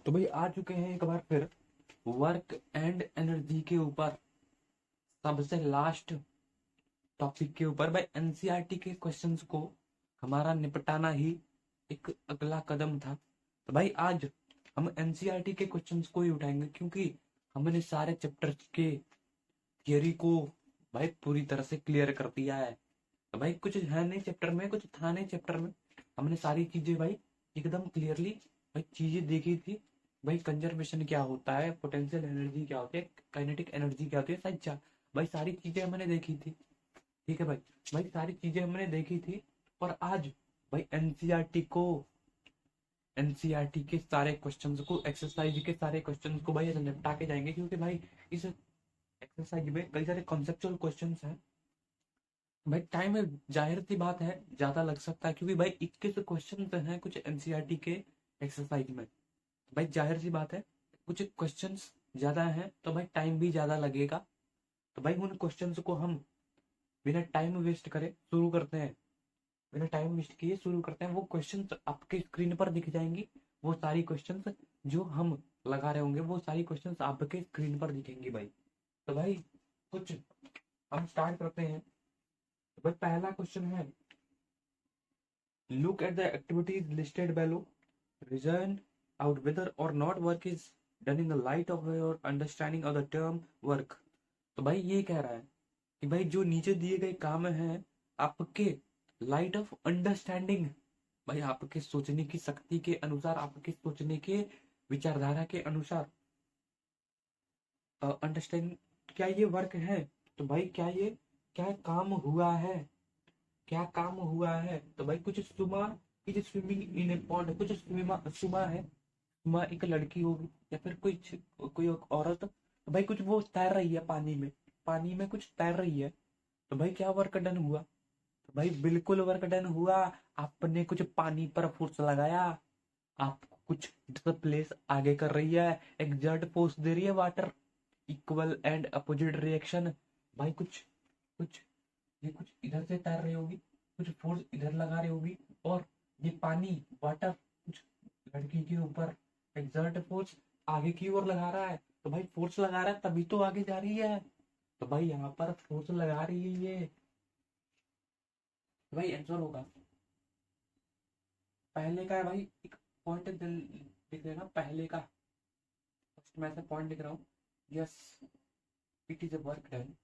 तो भाई आ चुके हैं एक बार फिर वर्क एंड एनर्जी के ऊपर, सबसे लास्ट टॉपिक के ऊपर। भाई एनसीईआरटी के क्वेश्चंस को हमारा निपटाना ही एक अगला कदम था। तो भाई आज हम एनसीईआरटी के क्वेश्चंस को ही उठाएंगे, क्योंकि हमने सारे चैप्टर्स के थियरी को भाई पूरी तरह से क्लियर कर दिया है। तो भाई कुछ है नहीं चैप्टर में, कुछ था नहीं चैप्टर में, हमने सारी चीजें भाई एकदम क्लियरली भाई चीजें देखी थी। भाई कंजर्वेशन क्या होता है, पोटेंशियल एनर्जी क्या होती है, काइनेटिक एनर्जी क्या होती है, भाई सारी चीजें हमने देखी थी। ठीक है भाई, भाई सारी चीजें हमने देखी थी। और आज भाई एनसीईआरटी के सारे क्वेश्चंस को, एक्सरसाइज के सारे क्वेश्चंस को भाई निपटा के जाएंगे, क्योंकि भाई इस एक्सरसाइज में कई सारे कॉन्सेप्चुअल क्वेश्चंस हैं। भाई टाइम जाहिर सी बात है ज्यादा लग सकता है, क्योंकि भाई 21 क्वेश्चन हैं कुछ एनसीईआरटी के एक्सरसाइज में। भाई जाहिर सी बात है कुछ क्वेश्चंस ज्यादा हैं तो भाई टाइम भी ज्यादा लगेगा। तो भाई उन क्वेश्चंस को हम बिना टाइम वेस्ट करे शुरू करते हैं। बिना टाइम वेस्ट किए शुरू करते हैं। वो क्वेश्चंस आपके स्क्रीन पर दिख जाएंगी। वो सारी क्वेश्चंस जो हम लगा रहे होंगे वो सारी क्वेश्चंस आपके स्क्रीन पर दिखेंगी भाई। तो भाई कुछ हम स्टार्ट करते हैं। तो भाई पहला क्वेश्चन है, look at the activities listed below, reason out whether or not work is done in the light of your understanding of the term work। तो भाई ये कह रहा है कि भाई जो नीचे दिए गए काम हैं आपके लाइट ऑफ अंडरस्टैंडिंग, भाई आपके सोचने की शक्ति के अनुसार, आपके सोचने के विचारधारा के अनुसार अंडरस्टैंड क्या ये वर्क है। तो भाई क्या काम हुआ है, क्या काम हुआ है। तो भाई कुछ Suma is swimming in a pond, कुछ सुमा है। सुमा एक लड़की होगी या फिर कोई औरत। तो भाई कुछ वो तैर रही है पानी में, पानी में कुछ तैर रही है। तो भाई क्या वर्क डन हुआ। तो भाई बिल्कुल वर्क डन हुआ। आपने कुछ पानी पर फोर्स लगाया, आप कुछ प्लेस आगे कर रही है, एग्जर्ट फोर्स दे रही है water, equal and opposite reaction. भाई कुछ कुछ ये कुछ इधर से तैर रही होगी, कुछ फोर्स इधर लगा रही होगी, और ये पानी वाटर कुछ लड़की के ऊपर एक्सर्ट फोर्स आगे की ओर लगा रहा है। तो भाई फोर्स लगा रहा है तभी तो आगे जा रही है। तो भाई यहाँ पर फोर्स लगा रही है ये। तो भाई आंसर होगा पहले का है भाई। एक पॉइंट लिख देना पहले का। फर्स्ट मैं ऐसे पॉइंट लिख रहा हूँ, yes it is a work done,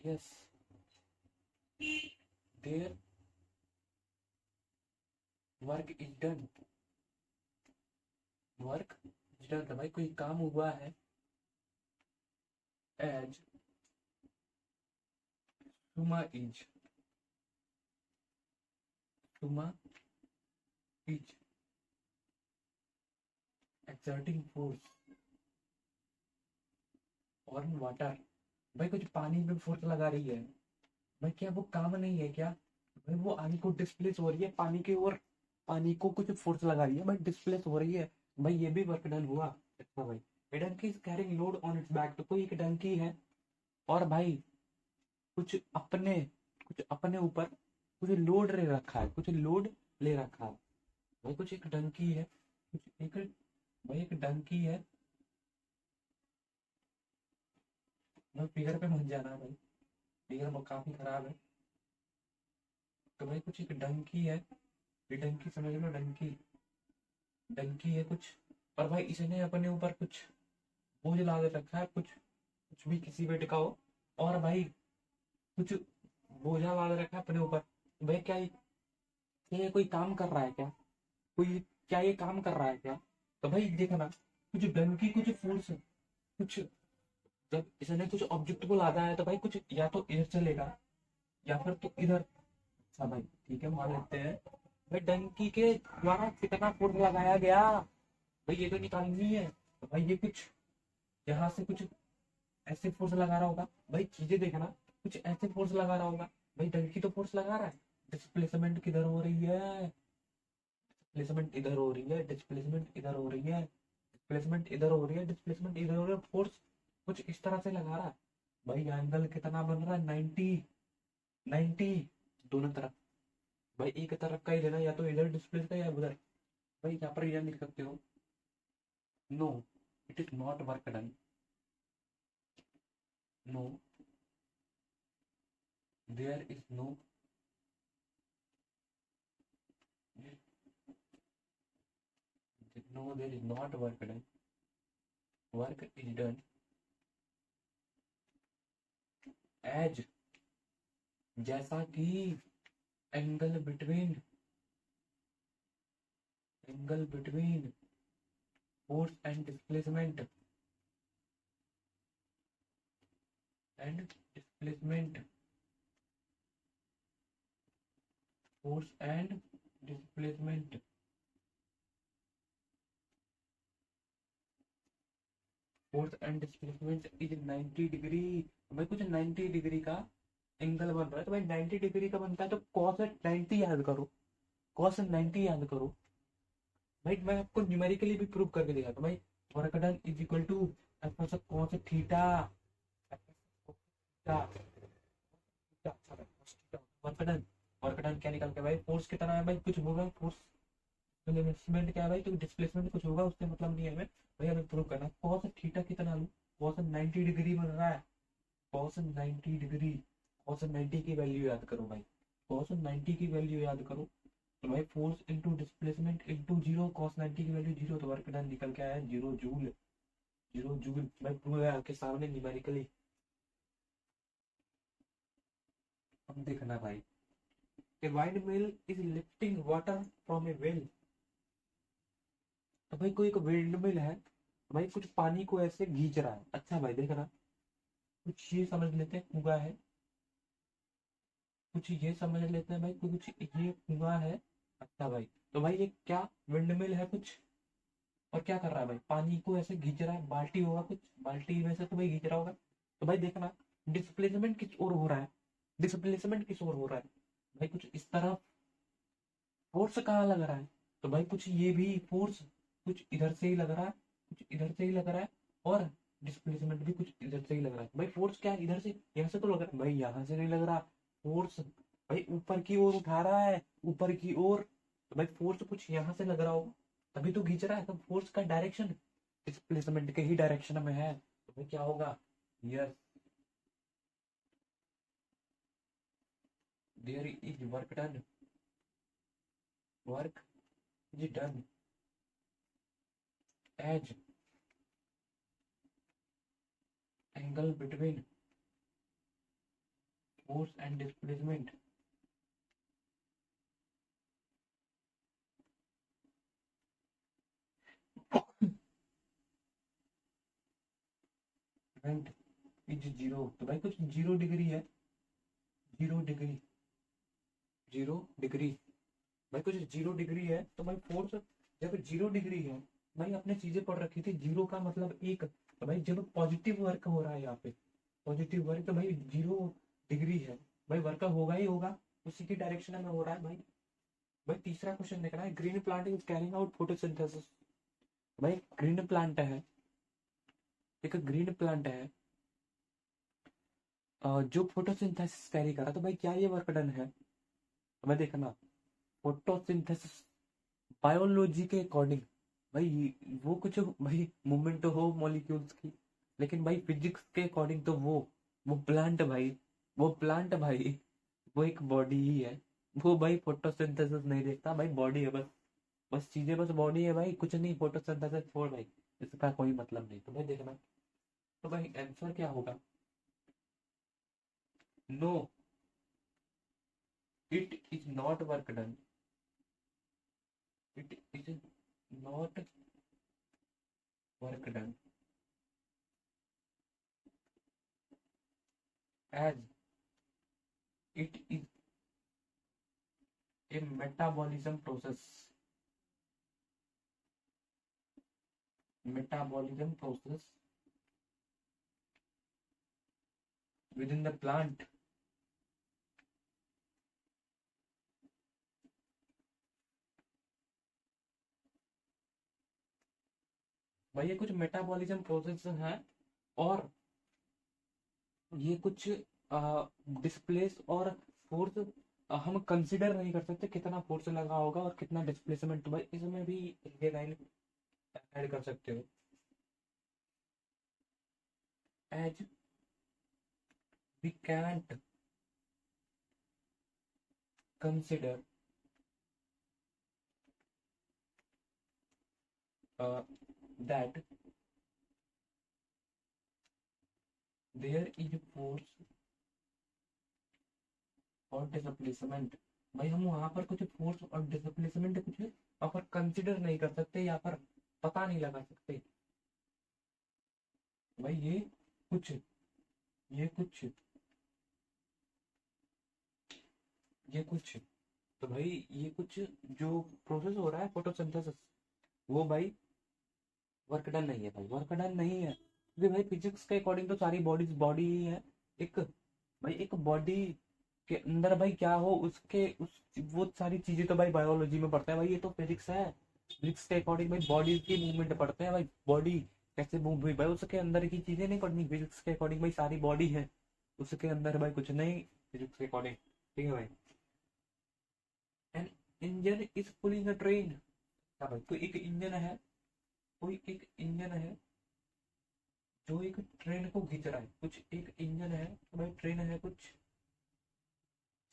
yes there work is done, work is done. भाई कोई काम हुआ है as Suma is, Suma is exerting force on water. भाई कुछ पानी में फोर्स लगा रही है। भाई क्या वो काम नहीं है क्या। भाई वो आगे को डिस्प्लेस हो रही है पानी की ओर, पानी को कुछ फोर्स लगा रही है, भाई डिस्प्लेस हो रही है। भाई ये भी वर्क डन हुआ। अच्छा भाई, a donkey is carrying load on its back. तो कोई एक डंकी है और भाई कुछ अपने कुछ अपने ऊपर कुछ लोड ले रखा है, कुछ लोड ले रखा है। भाई कुछ एक डंकी है, कुछ एक भाई एक डंकी है। भाई फिगर पे मत जाना भाई, फिगर काफी खराब है। तो भाई कुछ एक डंकी है, ये डंकी समझ लो, डंकी डंकी है कुछ। और भाई इसने अपने ऊपर कुछ बोझ ला दे रखा है, कुछ कुछ भी किसी पे टिका हो, और भाई कुछ बोझा ला दे रखा है अपने ऊपर। भाई क्या ये कोई काम कर रहा है क्या, कोई क्या ये काम कर रहा है क्या। तो भाई देखना कुछ डंकी कुछ फोर्स कुछ, जब इसने कुछ ऑब्जेक्ट को लादा है तो भाई कुछ या तो इधर चलेगा या फिर तो इधर। अच्छा भाई ठीक है मान लेते हैं। भाई डंकी के द्वारा कितना फोर्स लगाया गया, भाई ये तो निकालनी है। तो भाई ये कुछ यहाँ से कुछ ऐसे फोर्स लगा रहा होगा। भाई चीजें देखना, कुछ ऐसे फोर्स लगा रहा होगा। भाई डंकी तो फोर्स लगा रहा है, डिस्प्लेसमेंट किधर हो रही है, डिस्प्लेसमेंट इधर हो रही है, डिस्प्लेसमेंट इधर हो रही है, डिस्प्लेसमेंट इधर हो रही है, डिस्प्लेसमेंट इधर हो रही है। फोर्स कुछ इस तरह से लगा रहा है। भाई एंगल कितना बन रहा है, 90 90 दोनों तरफ। भाई एक तरफ का ही लेना, या तो इधर डिस्प्लेस का या उधर। भाई यहाँ पर यह लिख सकते हो, no it is not work done, no there is no, no there is not work done, work is done as, जैसा कि angle between, angle between force and displacement, and displacement, force and displacement, force and displacement is 90 degree. भाई कुछ 90 degree का angle बन रहा है, तो भाई 90 डिग्री का बनता है तो cos 90 याद करो, cos 90 याद करो। भाई मैं आपको न्यूमेरिकली भी प्रूव करके दिखाता हूँ भाई। Work done is equal to F cos theta, work done, work done क्या निकल के भाई फोर्स कितना है, भाई कुछ होगा फोर्स, डिस्प्लेसमेंट क्या है भाई, तो डिस्प्लेसमेंट कुछ होगा, उससे मतलब नहीं है हमें। भाई हमें प्रूव करना cos थीटा कितना लूं, cos 90 डिग्री बन रहा है, cos 90 डिग्री, cos 90 की वैल्यू याद करो भाई, cos 90 की वैल्यू याद करो, तो भाई force into displacement into zero, cos 90 की वैल्यू जीरो, तो वर्क डन निकल के आया जीरो जूल, जीरो जूल। भाई प्रूव है आपके सामने न्यूमेरिकली। अब देखना भाई, a windmill is lifting water from a well। तो भाई कोई एक विंडमिल है, तो भाई कुछ पानी को ऐसे खींच रहा है। अच्छा भाई देखना, कुछ ये समझ लेते हैं कुआं है, कुछ ये समझ लेते हैं भाई कुछ ये कुआं है। अच्छा भाई, तो भाई ये क्या विंडमिल है कुछ, और क्या कर रहा है भाई, पानी को ऐसे खींच रहा है, बाल्टी होगा कुछ, बाल्टी में से तो भाई खींच रहा होगा। तो भाई देखना डिस्प्लेसमेंट किस ओर हो रहा है, डिस्प्लेसमेंट किस ओर हो रहा है, भाई कुछ इस तरफ, फोर्स कहाँ लग रहा है, तो भाई कुछ ये भी फोर्स कुछ इधर से ही लग रहा है, कुछ इधर से ही लग रहा है, और डिस्प्लेसमेंट भी कुछ इधर से ही लग रहा है। भाई फोर्स क्या है, इधर से यहाँ से तो लग रहा है, भाई यहाँ से नहीं लग रहा फोर्स, भाई ऊपर की ओर उठा रहा है, ऊपर की ओर, तो भाई फोर्स कुछ यहाँ से लग रहा होगा, तभी तो खींच रहा है, तो फोर्स का डायरेक्शन डिस्प्लेसमेंट के ही डायरेक्शन में है, तो भाई क्या होगा, yes there is work done, work is done as angle between force and displacement, and is zero. तो भाई कुछ जीरो डिग्री है, जीरो डिग्री, जीरो डिग्री, भाई कुछ जीरो डिग्री है, तो भाई फोर्स जब जीरो डिग्री है, भाई आपने चीजें पढ़ रखी थी, जीरो का मतलब एक, तो भाई जब पॉजिटिव वर्क हो रहा है यहाँ पे, पॉजिटिव वर्क, तो भाई जीरो डिग्री है, भाई वर्क होगा ही होगा, उसी की डायरेक्शन में हो रहा है भाई। भाई तीसरा क्वेश्चन देखना है, green plant is carrying out photosynthesis. भाई ग्रीन प्लांट है, एक ग्रीन प्लांट है, जो फोटोसिंथेसिस कैरी कर रहा है, तो भाई क्या ये वर्क डन है, हमें देखना फोटोसिंथेसिस बायोलॉजी के अकॉर्डिंग, भाई वो कुछ भाई मूवमेंट तो हो मॉलिक्यूल्स की, लेकिन भाई फिजिक्स के अकॉर्डिंग तो वो प्लांट भाई, वो प्लांट भाई, वो एक बॉडी ही है, वो भाई फोटोसिंथेसिस नहीं देखता भाई, बॉडी है बस, बस चीजें बस बॉडी है भाई, कुछ नहीं, फोटोसिंथेसिस छोड़ भाई, इसका कोई मतलब नहीं, तो भाई देखना, तो भाई आंसर क्या होगा, no it is not work done, it is not work done as it is a metabolism process, metabolism process within the plant, भाई ये कुछ मेटाबॉलिज्म प्रोसेस है, और ये कुछ डिस्प्लेस और फोर्स हम कंसिडर नहीं कर सकते कितना फोर्स लगा होगा और कितना डिस्प्लेसमेंट। भाई इसमें भी ये लाइन ऐड कर सकते हो, as we can't consider that there is force और डिस्प्लेसमेंट। भाई हम वहां पर कुछ फोर्स और डिस्प्लेसमेंट कुछ वहां पर कंसिडर नहीं कर सकते, या पर पता नहीं लगा सकते। भाई कुछ ये कुछ ये कुछ तो भाई ये कुछ जो प्रोसेस हो रहा है फोटोसिंथेसिस, वो भाई वर्क डन नहीं है। भाई वर्क डन नहीं है क्योंकि भाई फिजिक्स के अकॉर्डिंग तो सारी बॉडीज बॉडी ही है। एक भाई एक बॉडी के अंदर भाई क्या हो उसके उस वो सारी चीजें तो भाई बायोलॉजी में पढ़ते हैं। भाई ये तो फिजिक्स है, फिजिक्स के अकॉर्डिंग भाई बॉडी की मूवमेंट पढ़ते हैं। भाई बॉडी कैसे मूव हुई, भाई उसके अंदर की चीजें नहीं पढ़नी। फिजिक्स के अकॉर्डिंग भाई सारी बॉडी है, उसके अंदर भाई कुछ नहीं फिजिक्स के अकॉर्डिंग। ठीक है भाई। An engine is pulling a train. क्या भाई कोई एक इंजन है, कोई एक इंजन है जो एक ट्रेन को खींच रहा है। कुछ एक इंजन है तो भाई ट्रेन है कुछ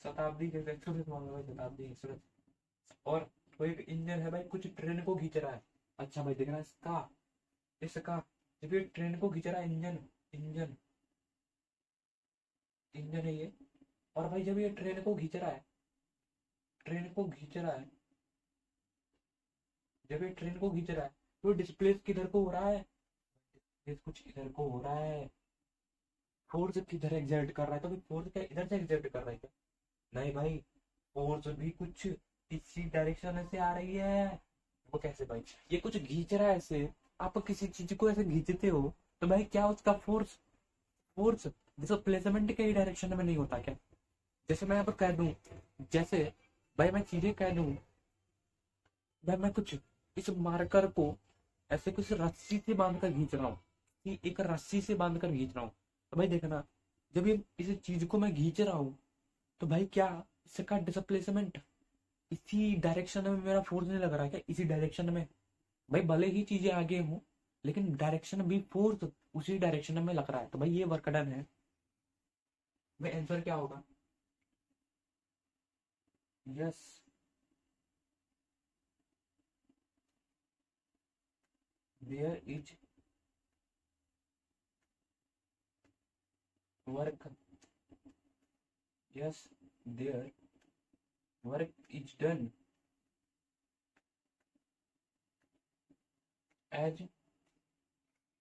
शताब्दी के एक्सप्रेस मान लो भाई, शताब्दी एक्सप्रेस। और वो एक इंजन है भाई कुछ ट्रेन को खींच रहा है। अच्छा भाई देखना इसका इसका जब ये ट्रेन को खींच रहा है इंजन, इंजन इंजन है ये। और भाई जब ये ट्रेन को खींच रहा है, ट्रेन को खींच रहा है, जब ये ट्रेन को खींच रहा है तो डिस्प्लेस किधर को हो रहा है, डिस्प्लेस कुछ इधर को हो रहा है। फोर्स किधर एग्जर्ट कर रहा है, तो भाई फोर्स क्या इधर से एग्जर्ट कर रहा है क्या? नहीं भाई, फोर्स भी कुछ इसी डायरेक्शन से आ रही है। वो कैसे भाई, ये कुछ खींच रहा है ऐसे। आप किसी चीज को ऐसे खींचते हो तो भाई क्या उसका फोर्स फोर्स जैसे प्लेसमेंट के ही डायरेक्शन में नहीं होता क्या? जैसे मैं यहाँ पर कह दूं, जैसे भाई मैं चीजें कह दूं, भाई मैं कुछ इस मार्कर को ऐसे कुछ रस्सी से बांध कर खींच रहा हूँ, कि एक रस्सी से बांध कर खींच रहा हूँ। तो भाई देखना, जब ये इस चीज को मैं खींच रहा हूँ तो भाई क्या इसका डिस्प्लेसमेंट इसी डायरेक्शन में मेरा फोर्स नहीं लग रहा है क्या? इसी डायरेक्शन में भाई भले ही चीजें आगे हों लेकिन डायरेक्शन भी फोर्स उसी डायरेक्शन में लग रहा है। तो भाई ये वर्क डन है। भाई आंसर क्या होगा? Yes, there is work, yes there work is done as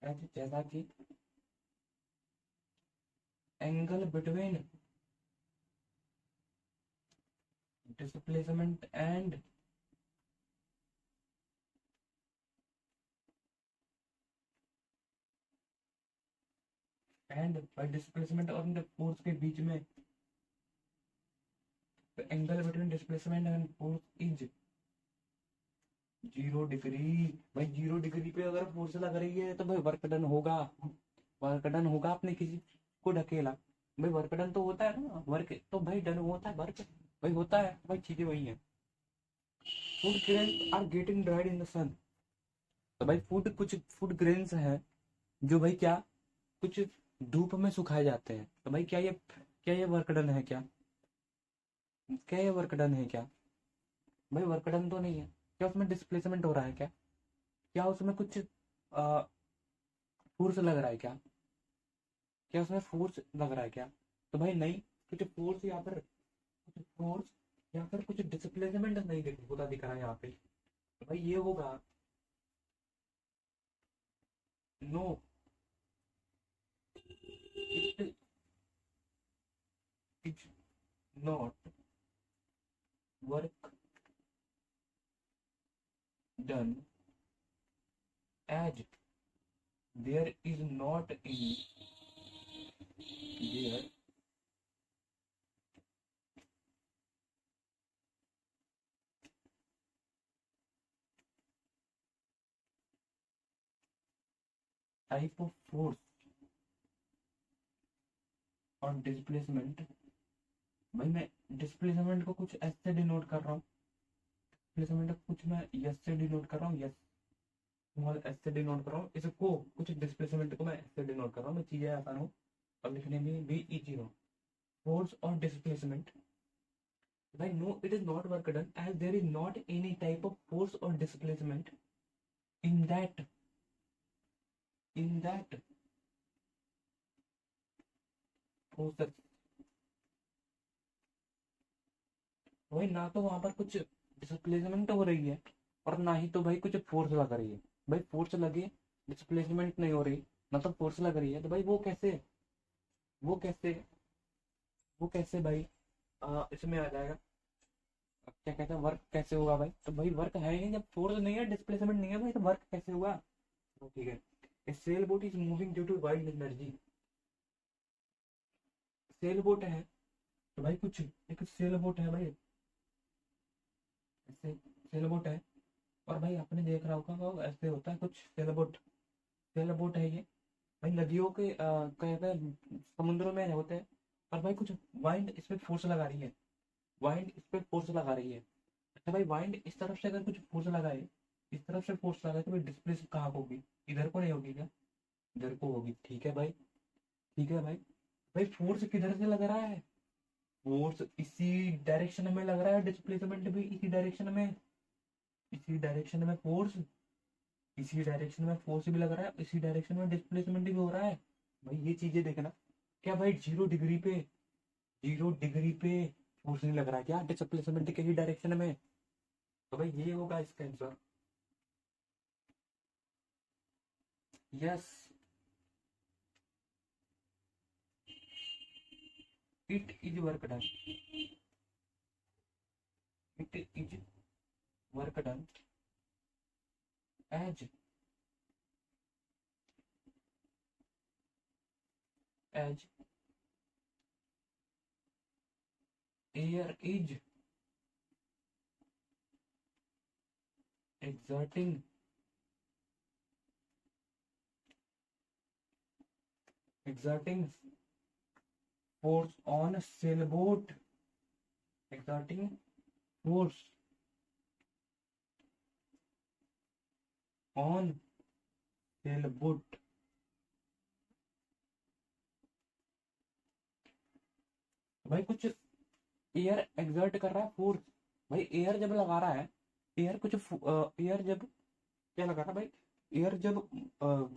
as जैसा कि angle between displacement and by displacement और फोर्स के बीच में, angle between displacement and force is 0 degree. भाई 0 डिग्री पे अगर फोर्स लग रही है तो भाई वर्क डन होगा। वर्क डन होगा, आपने किसी को ढकेला, भाई वर्क डन तो होता है ना। वर्क तो भाई डन होता है, वर्क भाई होता है। भाई चीजें वही है। Food grains are getting dried in the sun. तो भाई फूड कुछ फूड ग्रेन्स है जो भाई क्या कुछ धूप में सुखाए जाते हैं। तो भाई क्या ये वर्क डन है क्या? क्या ये वर्क डन है क्या? भाई वर्क डन तो नहीं है। क्या उसमें डिस्प्लेसमेंट हो रहा है क्या? क्या उसमें कुछ फोर्स लग रहा है क्या? क्या उसमें फोर्स लग रहा है क्या? तो भाई नहीं, कुछ फोर्स या फिर कुछ फोर्स या फिर कुछ डिस्प्लेसमेंट नहीं होता दिख रहा है यहाँ पे। तो भाई ये होगा no, it is not work done as there is not in there type of force और डिस्प्लेसमेंट भाई मैं डिस्प्लेसमेंट को कुछ एस से डिनोट कर रहा हूँ, डिस्प्लेसमेंट को कुछ मैं यस से डिनोट कर रहा हूँ, यस स्मॉल एस से डिनोट कर रहा हूँ, इसको कुछ डिस्प्लेसमेंट को मैं एस से डिनोट कर रहा हूँ, मैं चीजें आसान हो और लिखने में भी इजी हो। फोर्स और डिस्प्लेसमेंट, भाई no it is not work done as there is not any type of force और डिस्प्लेसमेंट इन दैट प्रोसेस। भाई ना तो वहां पर कुछ डिस्प्लेसमेंट हो रही है और ना ही तो भाई कुछ फोर्स लग रही है। भाई फोर्स लगे, डिस्प्लेसमेंट नहीं हो रही, ना तो फोर्स लग रही है, तो भाई वो कैसे वो कैसे भाई इसमें आ जाएगा, क्या कहते हैं वर्क कैसे होगा भाई? तो भाई वर्क है ही नहीं, जब फोर्स नहीं है डिस्प्लेसमेंट नहीं है भाई, तो वर्क कैसे हुआ? तो ठीक है, a sail boat is moving due to wide energy. Sail boat है तो भाई कुछ एक सेल बोट है भाई, ऐसे सेल बोट है, और भाई आपने देख रहा होगा वो ऐसे होता है कुछ सेल बोट, सेल बोट है ये भाई नदियों के कहते हैं समुद्रों में होते हैं, और भाई कुछ वाइंड इस पे फोर्स लगा रही है, वाइंड इस पे फोर्स लगा रही है। अच्छा भाई वाइंड इस तरफ से अगर कुछ फोर्स लगाए, इस तरफ से फोर्स लगाए, तो भाई डिस्प्लेस कहाँ को होगी? इधर को नहीं होगी क्या? इधर को होगी, ठीक है भाई, ठीक है भाई। भाई फोर्स किधर से लग रहा है? फोर्स इसी डायरेक्शन में लग रहा है, डिस्प्लेसमेंट भी इसी डायरेक्शन में, इसी डायरेक्शन में फोर्स, इसी डायरेक्शन में फोर्स भी लग रहा है, इसी डायरेक्शन में डिस्प्लेसमेंट भी हो रहा है। भाई ये चीजें देखना, क्या भाई 0 डिग्री पे, 0 डिग्री पे फोर्स नहीं लग रहा है क्या डिस्प्लेसमेंट के ही डायरेक्शन में? तो भाई ये होगा इसका answer, yes it is work done, it is work done as as air is exerting exerting force on sailboat, exerting force on sailboat। भाई कुछ एयर एक्सर्ट कर रहा है फोर्स, भाई एयर जब लगा रहा है, एयर कुछ एयर जब क्या लगा रहा है भाई, एयर जब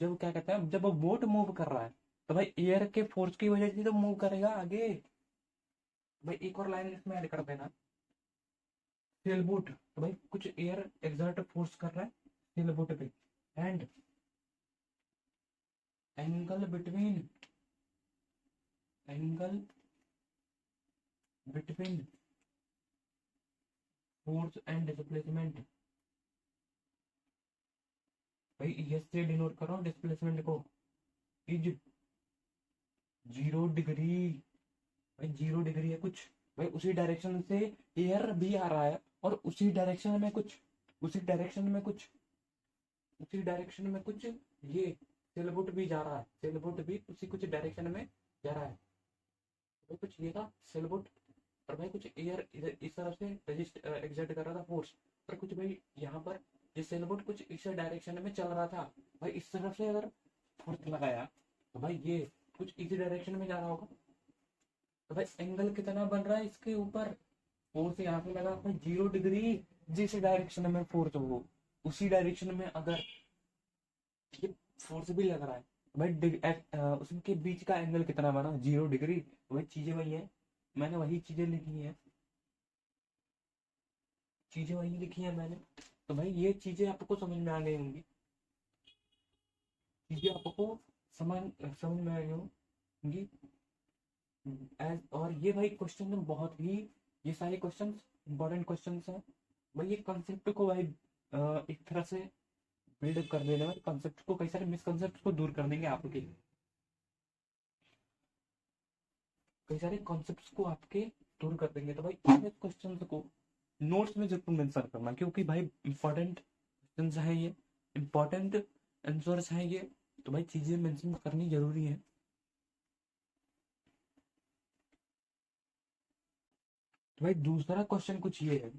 जब क्या कहते हैं, जब वो बोट मूव कर रहा है, तो भाई एयर के फोर्स की वजह से तो मूव करेगा आगे। भाई एक और लाइन इसमें ऐड कर देना, सेलबोट, तो भाई कुछ एयर एक्सर्ट फोर्स कर रहा है सेलबोट पे, and angle between, angle between force and displacement. भाई यस से डिनोट कर रहा हूँ डिस्प्लेसमेंट को, इज 0 डिग्री। भाई 0 डिग्री है कुछ, भाई उसी डायरेक्शन से एयर भी आ रहा है, और उसी डायरेक्शन में कुछ, उसी डायरेक्शन में कुछ, उसी डायरेक्शन में कुछ ये सेलबोट भी जा रहा है, सेलबोट भी उसी कुछ डायरेक्शन में जा रहा है। भाई कुछ ये था सेलबोट, और भाई कुछ एयर इधर इस तरफ से रजिस्ट एग्जर्ट कर रहा था फोर्स, और कुछ भाई यहाँ पर ये सेलबोट कुछ इस डायरेक्शन में चल रहा था, भाई इस तरफ से अगर फोर्स लगाया तो भाई ये कुछ इसी डायरेक्शन में जा रहा होगा, तो भाई एंगल कितना बन रहा है इसके ऊपर, फोर्स यहाँ पे लगा भाई 0 डिग्री, जिस डायरेक्शन में फोर्स हो उसी डायरेक्शन में अगर ये फोर्स भी लग रहा है, भाई उसके बीच का एंगल कितना बना? 0 डिग्री। वही चीजें वही है, मैंने वही चीजें लिखी है, चीजें वही लिखी है मैंने, तो भाई ये चीजें आपको समझ में आ गई होंगी, चीजें आपको समझ समझ में आ गई होंगी। और ये भाई क्वेश्चन में बहुत ही, ये सारे क्वेश्चन इंपॉर्टेंट क्वेश्चन हैं भाई, ये कंसेप्ट को भाई एक तरह से बिल्ड कर देने में, कंसेप्ट को, कई सारे मिसकंसेप्ट को दूर कर देंगे आपके, कई सारे कॉन्सेप्ट्स को आपके दूर कर देंगे। तो भाई इन क्वेश्चन को नोट्स में जरूर मेंशन करना, क्योंकि भाई इंपॉर्टेंट क्वेश्चन है ये, इंपॉर्टेंट आंसर्स हैं ये, तो भाई चीजें मेंशन करनी जरूरी है। तो भाई दूसरा क्वेश्चन कुछ ये है,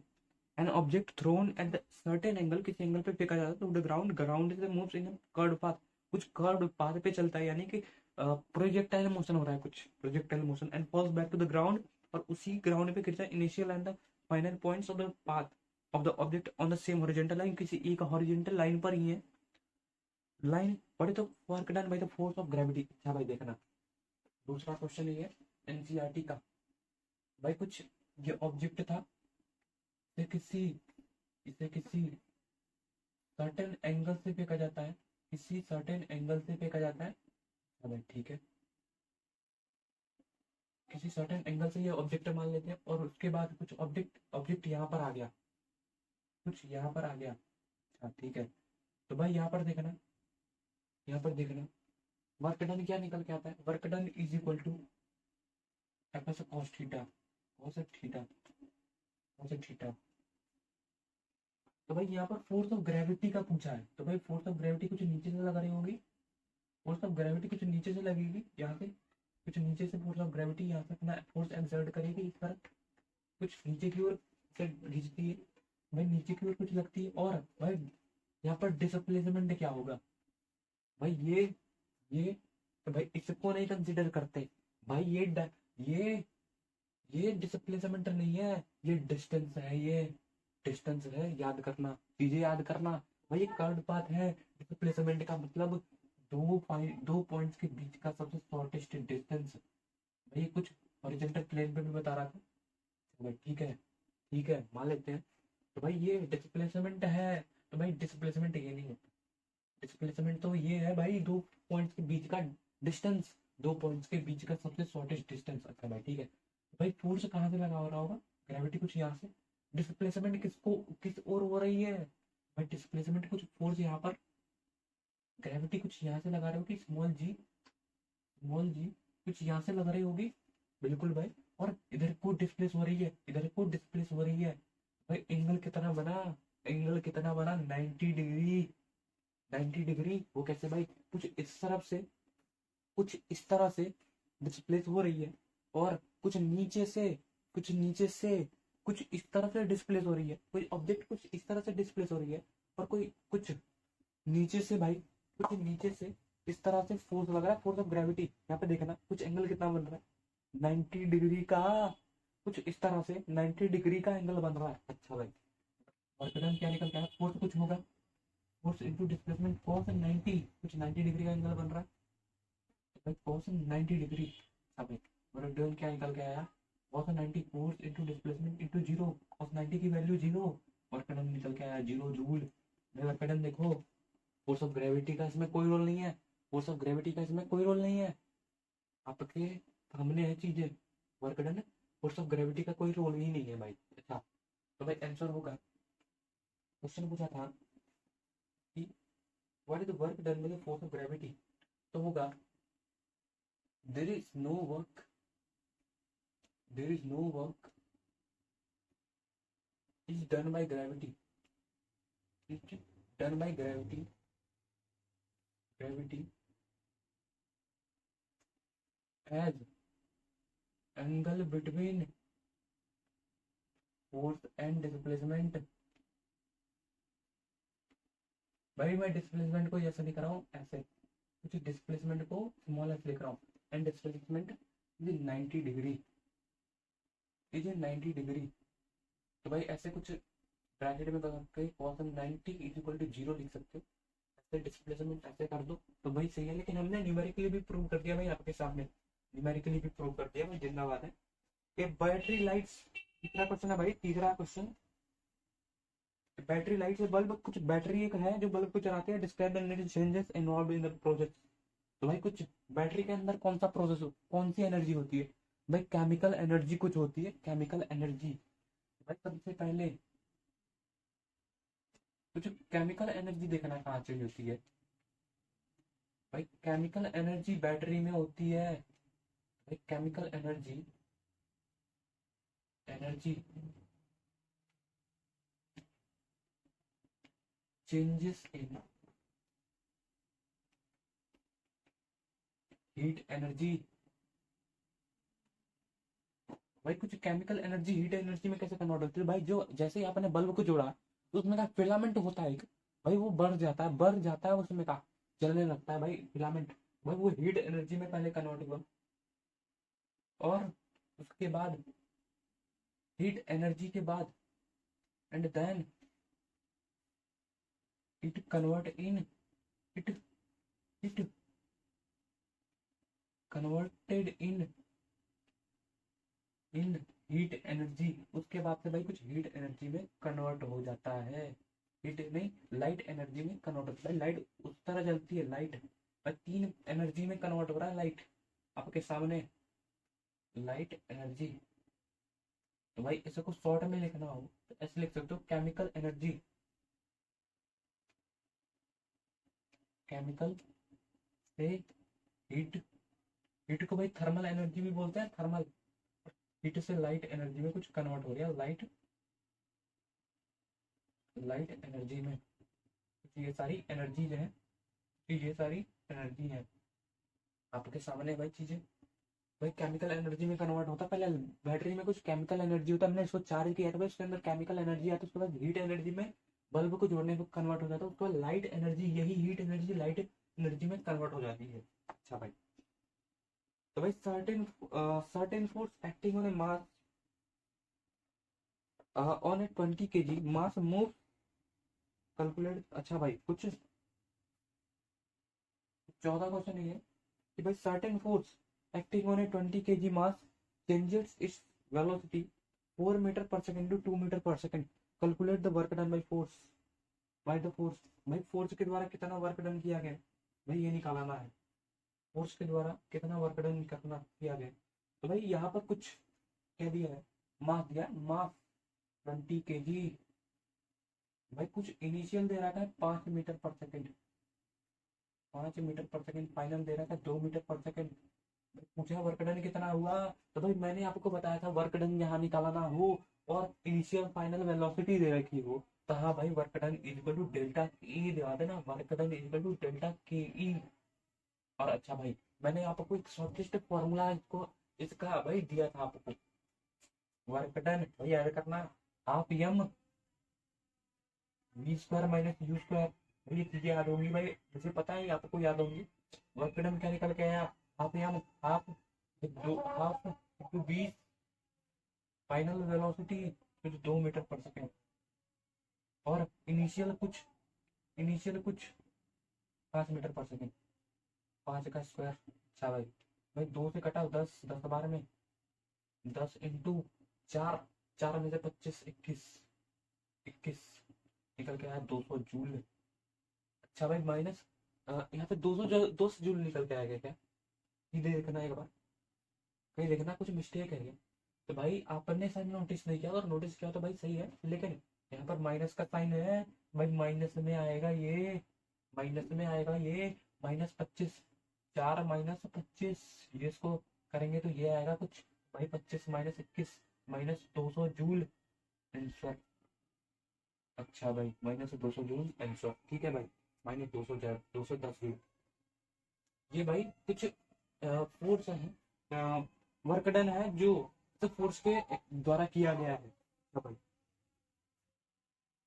an object thrown at the certain angle, किसी एंगल पे फेंका जाता है तो द ग्राउंड ग्राउंड से मूव्स इन कर्व पाथ, कुछ कर्व पाथ पे चलता है, यानी कि प्रोजेक्टाइल मोशन हो रहा है, कुछ projectile motion, and falls back to the ground, और उसी ग्राउंड पे गिरता है initial and the final points of the path of the object on the same horizontal line, किसी एक हॉरिजॉन्टल लाइन पर ही है, लाइन पड़े तो work done by the force of gravity. अच्छा भाई देखना, दूसरा क्वेश्चन ये है एनसीईआरटी का। भाई कुछ ये ऑब्जेक्ट था, इसे किसी इसे किसी सर्टेन एंगल से फेंका जाता है, किसी सर्टेन एंगल से फेंका जाता है। हाँ भाई ठीक है, किसी सर्टेन एंगल से ये ऑब्जेक्ट मान लेते हैं, और उसके बाद कुछ ऑब्जेक्ट ऑब्जेक्ट यहाँ पर आ गया, कुछ यहाँ पर आ गया। हाँ ठीक है, तो भाई यहाँ पर देखना, यहाँ पर देखना, वर्क डन क्या निकल के आता है, work done is equal to F S cos theta, cos theta, cos theta. तो भाई यहाँ पर फोर्स ऑफ ग्रेविटी का पूछा है, तो भाई फोर्स ऑफ ग्रेविटी कुछ नीचे से लगा रही होगी, फोर्स ऑफ ग्रेविटी कुछ नीचे से लगेगी, यहाँ से कुछ नीचे से फोर्स ऑफ ग्रेविटी यहाँ से अपना फोर्स एक्सर्ट करेगी इस पर, कुछ नीचे की ओर से खींचती है, भाई नीचे की ओर कुछ लगती है, और भाई यहाँ पर डिस्प्लेसमेंट क्या होगा, भाई ये तो भाई इसको नहीं कंसिडर करते, भाई ये ये डिस्प्लेसमेंट नहीं है, ये डिस्टेंस है, ये डिस्टेंस है, याद करना, चीजें याद करना। भाई ये कर्व पाथ है, डिस्प्लेसमेंट का मतलब दो पॉइंट्स के बीच का सबसे शॉर्टेस्ट डिस्टेंस। भाई ये कुछ हॉरिजॉन्टल प्लेन पे भी बता रहा था। भाई ठीक है मान लेते हैं। तो भाई ये डिस्प्लेसमेंट है, तो भाई डिस्प्लेसमेंट ये नहीं होता, डिस्प्लेसमेंट तो ये है भाई दो पॉइंट्स के बीच का डिस्टेंस, दो पॉइंट्स के बीच का सबसे शॉर्टेस्ट डिस्टेंस। अच्छा भाई ठीक है, तो भाई फोर्स कहाँ से लगा हो रहा होगा, ग्रेविटी कुछ यहाँ से, डिस्प्लेसमेंट किसको किस ओर हो रही है, भाई डिस्प्लेसमेंट कुछ फोर्स यहाँ पर, ग्रेविटी कुछ यहाँ से लगा रही होगी, स्मॉल जी कुछ यहाँ से लग रही होगी, बिल्कुल भाई, और इधर को डिस्प्लेस हो रही है, इधर को डिस्प्लेस हो रही है। भाई एंगल कितना बना, एंगल कितना बना 90 डिग्री, 90 डिग्री। वो कैसे भाई, कुछ इस तरफ से, कुछ इस तरह से डिस्प्लेस हो रही है, और कुछ नीचे से, कुछ नीचे से, कुछ इस तरह से डिस्प्लेस हो रही है, कोई ऑब्जेक्ट कुछ इस तरह से डिस्प्लेस हो रही है, और कोई कुछ नीचे से भाई, कुछ नीचे से इस तरह से फोर्स लग रहा है, फोर्स ऑफ ग्रेविटी। यहाँ पे देखना कुछ एंगल कितना बन रहा है, 90 डिग्री का, कुछ इस तरह से 90 डिग्री का एंगल बन रहा है। अच्छा भाई, और फिर क्या निकल के आया, फोर्स कुछ होगा, फोर्स इंटू डिस्प्लेसमेंट, कॉस 90, कुछ 90 डिग्री का एंगल बन रहा है, तो भाई कॉस 90 डिग्री। अच्छा भाई, और डन क्या निकल के आया, cos 90, force into displacement into zero, cos 90 की वैल्यू जीरो, और कदम निकल के आया 0 जूल। मेरा कदम देखो, फोर्स ऑफ ग्रेविटी का इसमें कोई रोल नहीं है, फोर्स ऑफ ग्रेविटी का इसमें कोई रोल नहीं है, आपके सामने है चीजें, work done, force of gravity का कोई रोल ही नहीं है भाई। अच्छा, तो भाई आंसर होगा, क्वेश्चन पूछा था कि what is the work done by the force of gravity, तो होगा there is no work, there is no work is done by gravity, is done by gravity, gravity as angle between force and displacement. भाई मैं displacement को ऐसे लिख रहा हूँ, ऐसे कुछ डिस्प्लेसमेंट को स्मॉल एस लिख रहा हूँ, and displacement is 90 degree, is 90 degree. तो भाई ऐसे कुछ ब्रैकेट में बता के cos 90 इज इक्वल टू 0 लिख सकते हो, ऐसे डिस्प्लेसमेंट ऐसे कर दो, तो भाई सही है। लेकिन हमने न्यूमेरिकली भी प्रूव कर दिया भाई आपके सामने, न्यूमेरिकली भी प्रूव कर दिया भाई, जिंदाबाद है। ये बैटरी लाइट्स, तीसरा क्वेश्चन है भाई, तीसरा क्वेश्चन, बैटरी लाइट से बल्ब, कुछ बैटरी एक है जो बल्ब को चलाते हैं, describe the energy changes involved in the process. तो भाई कुछ बैटरी के अंदर कौन सा प्रोसेस हो, कौन सी एनर्जी होती है, भाई केमिकल एनर्जी कुछ होती है, केमिकल एनर्जी। भाई सबसे पहले कुछ केमिकल एनर्जी देखना कहाँ चाहिए होती है, भाई केमिकल एनर्जी बैटरी में होती है, भाई chemical energy, energy changes in heat energy भाई कुछ केमिकल एनर्जी हीट एनर्जी में कैसे कन्वर्ट होती है भाई? जो जैसे ही आपने बल्ब को जोड़ा तो उसमें का फिलामेंट होता है एक, भाई वो बढ़ जाता है उसमें का, जलने लगता है भाई फिलामेंट, भाई वो हीट एनर्जी में पहले कन्वर्ट हुआ। और उसके बाद हीट एनर्जी के बाद and then it convert in it it converted in in heat energy. उसके बाद से भाई कुछ हीट एनर्जी में कन्वर्ट हो जाता है, हीट नहीं लाइट एनर्जी में कन्वर्ट होता है। लाइट उस तरह जलती है लाइट, भाई तीन एनर्जी में कन्वर्ट हो रहा है लाइट आपके सामने, लाइट एनर्जी। तो भाई इसे को शॉर्ट में लिखना हो तो ऐसे लिख सकते हो केमिकल एनर्जी, केमिकल से हीट, हीट को भाई थर्मल एनर्जी भी बोलते हैं, थर्मल। हीट से लाइट एनर्जी में कुछ कन्वर्ट हो रहा है, लाइट लाइट एनर्जी में। ये सारी एनर्जीज हैं, ये सारी एनर्जी है आपके सामने भाई चीजें। भाई केमिकल एनर्जी में कन्वर्ट होता है, पहले बैटरी में कुछ केमिकल एनर्जी होता है, हमने इसको चार्ज किया था भाई उसके अंदर केमिकल एनर्जी आता है, उसके बाद हीट एनर्जी में बल्ब को जोड़ने पर कन्वर्ट हो जाता है, उसके बाद लाइट एनर्जी, यही हीट एनर्जी लाइट एनर्जी में कन्वर्ट हो जाती है। अच्छा भाई, तो भाई certain force acting on A mass on A 20 kg mass move calculate. अच्छा भाई कुछ 14 क्वेश्चन ये है कि भाई certain force acting on a 20 kg mass changes its velocity 4 meter per second to 2 meter per second. Calculate the work done by force. By the force. भाई force के द्वारा कितना वर्क डन किया गया भाई ये निकालना है, फोर्स के द्वारा कितना वर्क डन करना किया गया। तो भाई यहाँ पर कुछ कह दिया है, मास दिया, मास 20 kg। भाई कुछ इनिशियल दे रखा है 5 मीटर पर सेकेंड, 5 मीटर पर सेकेंड, फाइनल दे रखा है 2 मीटर पर सेकेंड। पूछा वर्क डन कितना हुआ, तो भाई मैंने आपको बताया था वर्क डन यहाँ निकालना हो और इनिशियल फाइनल वेलोसिटी दे रखी हो, तो हाँ भाई work done equal to delta E दिया देना, work done equal to delta के ई। और अच्छा भाई मैंने आपको एक शॉर्टेस्ट फॉर्मूला इसको इसका भाई दिया था आपको, वर्क डन भाई ऐड करना, half M V square minus U square. ये चीजें याद होंगी भाई, मुझे पता है आपको याद होंगी। वर्क डन क्या निकल के आया, हाफ एम हाफ दो हाफ टू 20, फाइनल वेलोसिटी कुछ 2 मीटर पर सेकेंड, और इनिशियल कुछ 5 मीटर पर सेकेंड, 5 का स्क्वायर। अच्छा भाई, भाई 2 से कटा 10, 10 बार में 10 इंटू 4, 4 में से 25, 21 निकल के आया 200 जूल। अच्छा भाई माइनस यहाँ पे 200 जूल निकल के आएगा क्या, सीधे देखना एक बार, कहीं देखना कुछ मिस्टेक है क्या। तो भाई आपने शायद नोटिस नहीं किया, और नोटिस किया तो भाई सही है, लेकिन यहाँ पर माइनस का साइन है भाई, माइनस में आएगा ये, माइनस में आएगा ये, -25, 4 -25, ये इसको करेंगे तो ये आएगा कुछ भाई 25 -21 -200 जूल आंसर। अच्छा भाई -200 जूल आंसर, ठीक है भाई, -210 जूल। ये भाई कुछ फोर्स है, वर्क डन है जो तो फोर्स के द्वारा किया गया है।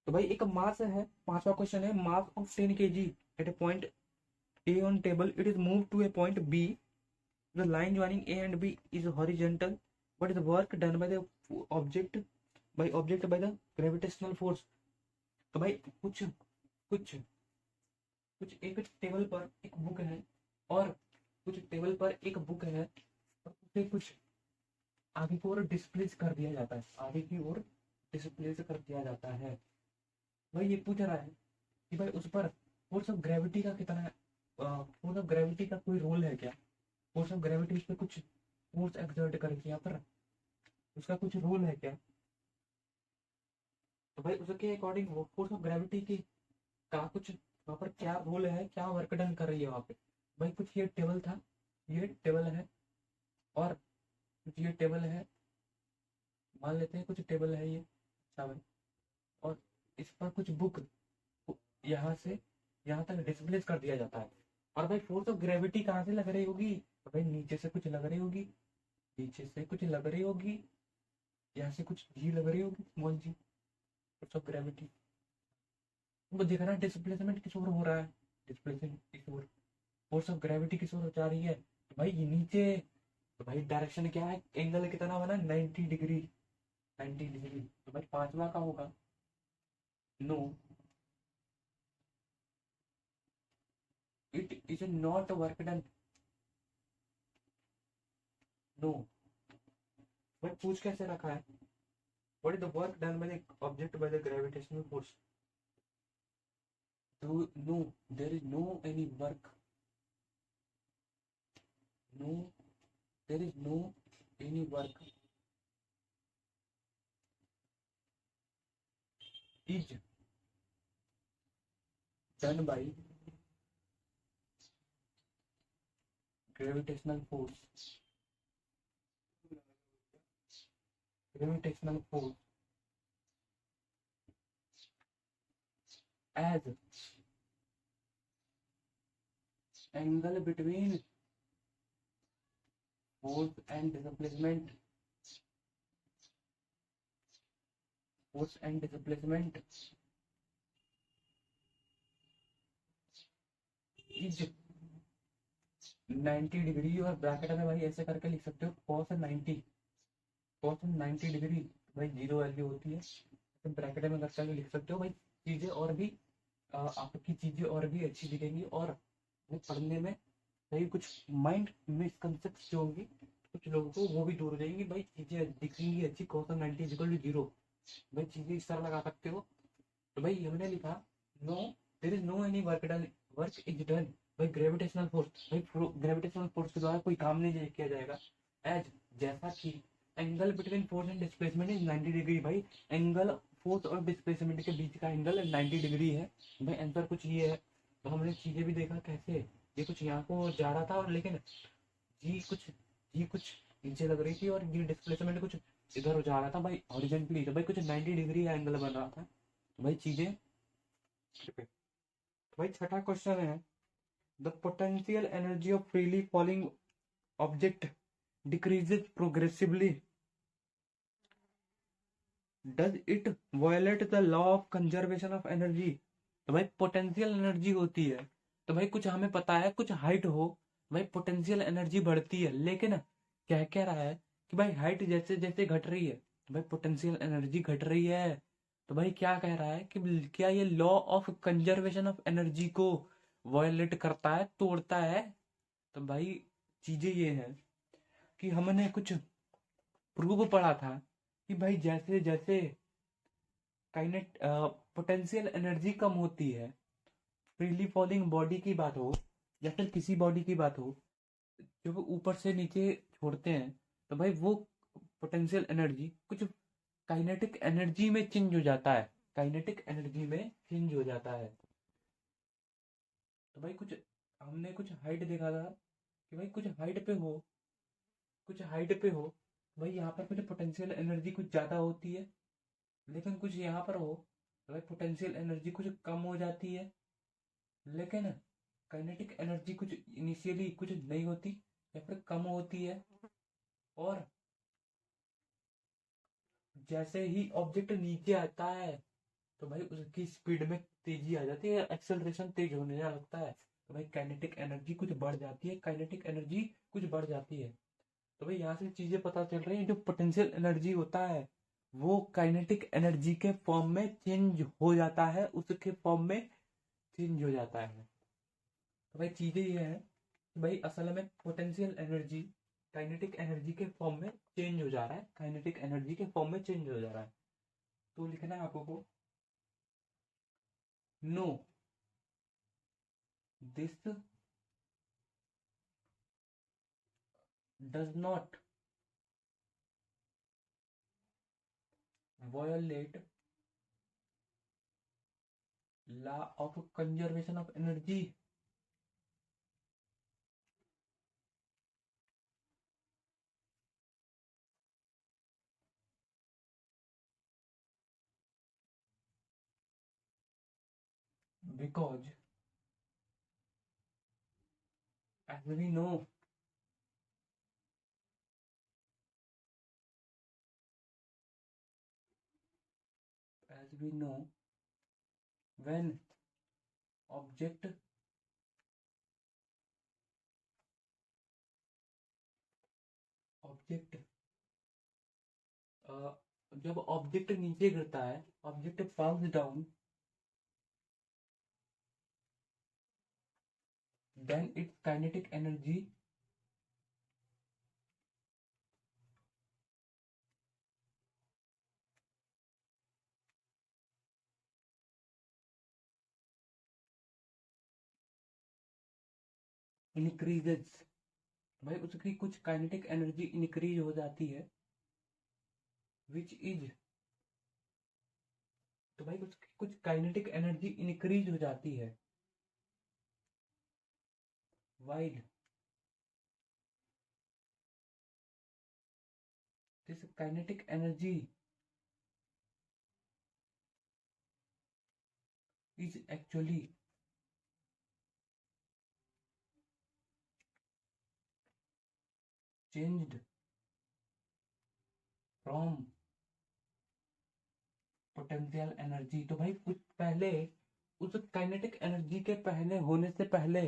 तो भाई एक मास है, पांचवा क्वेश्चन है, mass of 10 kg at a point A on table, it is move to a point B, the line joining A and B is horizontal, what is the work done by the object by the gravitational force. तो भाई कुछ कुछ कुछ एक table पर एक book है, और कुछ टेबल पर एक बुक है, और उसे कुछ आगे की ओर डिस्प्लेस कर दिया जाता है, आगे की ओर डिस्प्लेस कर दिया जाता है। भाई ये पूछ रहा है कि भाई उस पर फोर्स ऑफ ग्रेविटी का कितना है, फोर्स ऑफ ग्रेविटी का कोई रोल है क्या, फोर्स ऑफ ग्रेविटी उस पर कुछ फोर्स एक्सर्ट करके यहाँ पर उसका कुछ रोल है क्या। तो भाई उसके अकॉर्डिंग वो फोर्स ऑफ ग्रेविटी की का कुछ वहाँ पर क्या रोल है, क्या वर्क डन कर रही है वहाँ पे। भाई कुछ ये टेबल था, ये टेबल है, और कुछ ये टेबल है, मान लेते हैं कुछ टेबल है ये। अच्छा भाई, और इस पर कुछ बुक यहाँ से यहाँ तक डिस्प्लेस कर दिया जाता है। और भाई फोर्स ऑफ ग्रेविटी कहाँ से लग रही होगी, तो भाई नीचे से कुछ लग रही होगी, नीचे से कुछ लग रही होगी, यहाँ से कुछ जी लग रही होगी, small g, force of gravity. वो देख रहा है डिस्प्लेसमेंट किस ओर हो रहा है, डिस्प्लेसमेंट किस ओर, फोर्स ऑफ ग्रेविटी किस ओर जा रही है, तो भाई ये नीचे। तो भाई डायरेक्शन क्या है, एंगल कितना बना, 90 डिग्री, 90 डिग्री। तो भाई पांचवा का होगा, no, it is not work done, no. भाई पूछ कैसे रखा है, what is the work done by the object by the gravitational force, तो no, there is no any work, no, there is no any work is done by gravitational force, gravitational force as angle between force and displacement, force and displacement is 90 degree. और bracket में भाई ऐसे करके लिख सकते हो, cos 90, cos 90 degree, भाई zero value होती है, तो ब्रैकेट में करके लिख सकते हो भाई। चीजें और भी आपकी चीजें और भी अच्छी दिखेंगी, और वो पढ़ने में भाई कुछ माइंड मिसकंसेप्ट जो होंगी कुछ लोगों को वो भी दूर हो जाएंगी। भाई चीजें दिखेंगी अच्छी, cos 90 इक्वल टू जीरो, भाई चीजें इस तरह लगा सकते हो। तो भाई हमने लिखा no, there is no any work done, work is done भाई ग्रेविटेशनल फोर्स, भाई ग्रेविटेशनल फोर्स के द्वारा कोई काम नहीं किया जाएगा, एज, जैसा कि angle between force and displacement is 90 degree, भाई एंगल फोर्स और डिस्प्लेसमेंट के बीच का एंगल 90 डिग्री है। भाई आंसर कुछ ये है। तो हमने चीजें भी देखा कैसे, ये कुछ यहाँ को जा रहा था, और लेकिन जी कुछ नीचे लग रही थी, और ये डिस्प्लेसमेंट कुछ इधर हो जा रहा था भाई हॉरिजेंटली, तो भाई कुछ 90 डिग्री एंगल बन रहा था। तो भाई चीजें, तो भाई छठा क्वेश्चन है, the potential energy of freely falling object decreases progressively, does it violate the law of conservation of energy. तो भाई पोटेंशियल एनर्जी होती है, तो भाई कुछ हमें पता है, कुछ हाइट हो, भाई पोटेंशियल एनर्जी बढ़ती है, लेकिन कह रहा है कि भाई हाइट जैसे जैसे घट रही है, तो भाई पोटेंशियल एनर्जी घट रही है। तो भाई क्या कह रहा है कि क्या ये law of conservation of energy को वायलेट करता है, तोड़ता है। तो भाई चीजें ये है कि हमने कुछ प्रूव पढ़ा था कि भाई जैसे जैसे काइनेट पोटेंशियल एनर्जी कम होती है, फ्रीली फॉलिंग बॉडी की बात हो या फिर किसी बॉडी की बात हो, जो वो ऊपर से नीचे छोड़ते हैं, तो भाई वो पोटेंशियल एनर्जी कुछ काइनेटिक एनर्जी में चेंज हो जाता है, काइनेटिक एनर्जी में चेंज हो जाता है। तो भाई कुछ हमने कुछ हाइट देखा था कि भाई कुछ हाइट पे हो, कुछ हाइट पे हो, भाई यहाँ पर कुछ पोटेंशियल एनर्जी कुछ ज्यादा होती है, लेकिन कुछ यहाँ पर हो तो भाई पोटेंशियल एनर्जी कुछ कम हो जाती है, लेकिन काइनेटिक एनर्जी कुछ इनिशियली कुछ नहीं होती या फिर कम होती है। और जैसे ही ऑब्जेक्ट नीचे आता है, तो भाई उसकी स्पीड में तेजी आ जाती है, एक्सेलरेशन तेज होने लगता है, तो भाई काइनेटिक एनर्जी कुछ बढ़ जाती है, काइनेटिक एनर्जी कुछ बढ़ जाती है। तो भाई यहाँ से चीजें पता चल रही है, जो पोटेंशियल एनर्जी होता है वो काइनेटिक एनर्जी के फॉर्म में चेंज हो जाता है, उसके फॉर्म में चेंज हो जाता है। तो भाई चीजें ये है कि भाई असल में पोटेंशियल एनर्जी काइनेटिक एनर्जी के फॉर्म में चेंज हो जा रहा है, काइनेटिक एनर्जी के फॉर्म में चेंज हो जा रहा है। तो लिखना है आपको, no, this does not violate law of conservation of energy, because as we know we know when object object जब ऑब्जेक्ट नीचे गिरता है, object falls down, then its kinetic energy increases। भाई उसकी कुछ काइनेटिक एनर्जी इंक्रीज हो जाती है, विच इज, तो भाई उसकी कुछ काइनेटिक एनर्जी इंक्रीज हो जाती है, while this kinetic energy is actually changed from potential energy. तो भाई कुछ पहले, उस काइनेटिक एनर्जी के पहले होने से पहले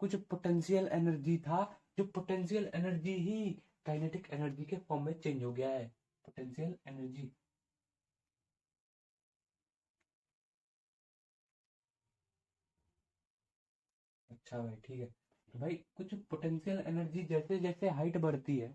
कुछ पोटेंशियल एनर्जी था, जो पोटेंशियल एनर्जी ही काइनेटिक एनर्जी के फॉर्म में चेंज हो गया है, पोटेंशियल एनर्जी। अच्छा भाई ठीक है। तो भाई कुछ पोटेंशियल एनर्जी जैसे जैसे हाइट बढ़ती है,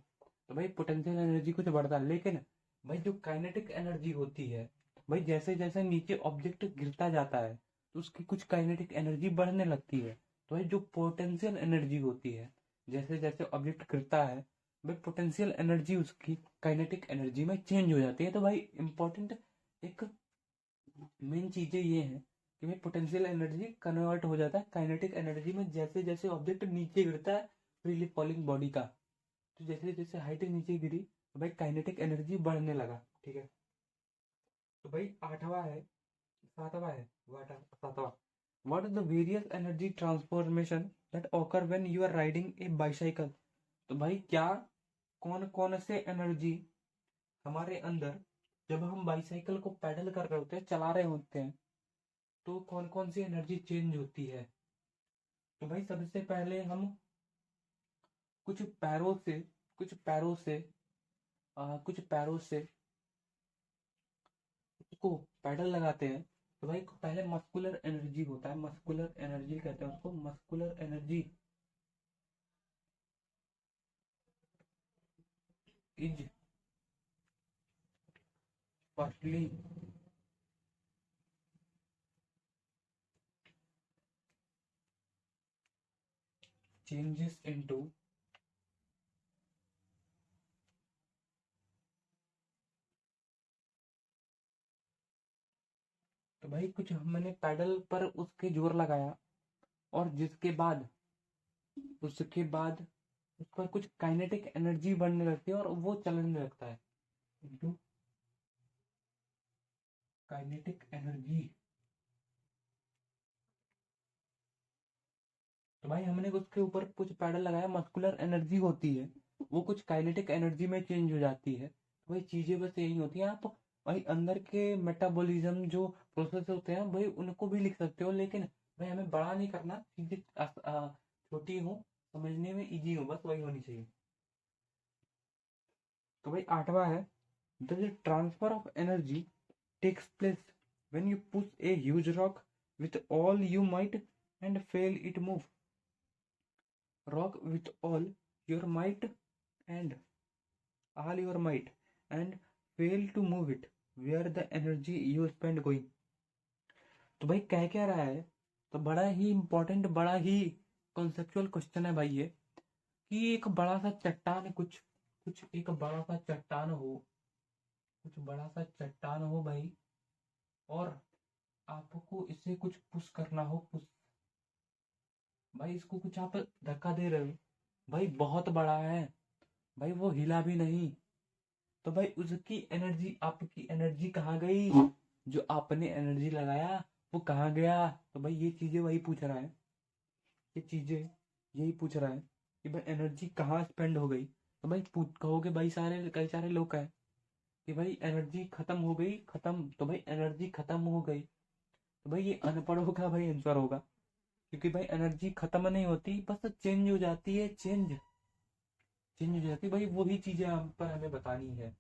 तो भाई पोटेंशियल एनर्जी कुछ बढ़ता है, लेकिन भाई जो काइनेटिक एनर्जी होती है, भाई जैसे जैसे नीचे ऑब्जेक्ट गिरता जाता है तो उसकी कुछ काइनेटिक एनर्जी बढ़ने लगती है। तो भाई जो पोटेंशियल एनर्जी होती है, जैसे जैसे ऑब्जेक्ट गिरता है, भाई पोटेंशियल एनर्जी उसकी काइनेटिक एनर्जी में चेंज हो जाती है। तो भाई इंपॉर्टेंट एक मेन चीजें ये हैं कि भाई पोटेंशियल एनर्जी कन्वर्ट हो जाता है काइनेटिक एनर्जी में, जैसे जैसे ऑब्जेक्ट नीचे गिरता है फ्रीली फॉलिंग बॉडी का। तो जैसे जैसे हाइट नीचे गिरी तो भाई काइनेटिक एनर्जी बढ़ने लगा। ठीक है। तो भाई आठवां है, सातवां है, सातवां, what is the various energy transformation that occur when you are riding a bicycle. तो भाई क्या कौन कौन से एनर्जी हमारे अंदर जब हम बाइसाइकिल को पैडल कर रहे होते हैं, चला रहे होते हैं, तो कौन कौन सी एनर्जी चेंज होती है। तो भाई सबसे पहले हम कुछ पैरों से कुछ पैरों से कुछ पैरों से उसको पैडल लगाते हैं। तो भाई पहले मस्कुलर एनर्जी होता है, मस्कुलर एनर्जी कहते हैं उसको, muscular energy is firstly changes into तो भाई कुछ मैंने पैडल पर उसके जोर लगाया और जिसके बाद उसके बाद उस पर कुछ काइनेटिक एनर्जी बढ़ने लगती है और वो चलने लगता है, इनटू काइनेटिक एनर्जी। तो भाई हमने उसके ऊपर कुछ पैडल लगाया, मस्कुलर एनर्जी होती है, वो कुछ काइनेटिक एनर्जी में चेंज हो जाती है। तो भाई चीजें बस यही होती है। आप भाई अंदर के मेटाबॉलिज्म जो प्रोसेस होते हैं भाई उनको भी लिख सकते हो, लेकिन भाई हमें बड़ा नहीं करना, चीजें छोटी हो, समझने में इजी हो, बस वही होनी चाहिए। तो भाई आठवां है, the transfer of energy takes place when you push a huge rock with all you might and fail it move. Rock with your might and all your might and fail to move it, where the energy you spend going। तो भाई कह क्या रहा है, तो बड़ा ही important, बड़ा ही conceptual question है भाई ये, कि एक बड़ा सा चट्टान, कुछ कुछ एक बड़ा सा चट्टान हो, कुछ बड़ा सा चट्टान हो भाई, और आपको इसे कुछ पुश करना हो, पुश, भाई इसको कुछ आप धक्का दे रहे हो, भाई बहुत बड़ा है भाई, वो हिला भी नहीं, तो भाई उसकी एनर्जी, आपकी एनर्जी कहाँ गई, जो आपने एनर्जी लगाया वो कहाँ गया। तो भाई ये चीजें वही पूछ रहा है, ये चीजें यही पूछ रहा है कि भाई एनर्जी कहाँ स्पेंड हो गई। तो भाई कहोगे भाई सारे कई सारे लोग हैं, कि भाई एनर्जी खत्म हो गई, खत्म, तो भाई एनर्जी खत्म हो गई, तो भाई ये अनपढ़ों का भाई आंसर होगा। क्योंकि भाई एनर्जी खत्म नहीं होती, बस चेंज हो जाती है, चेंज चेंज हो जाती है भाई। वही चीजें यहाँ पर हमें बतानी है,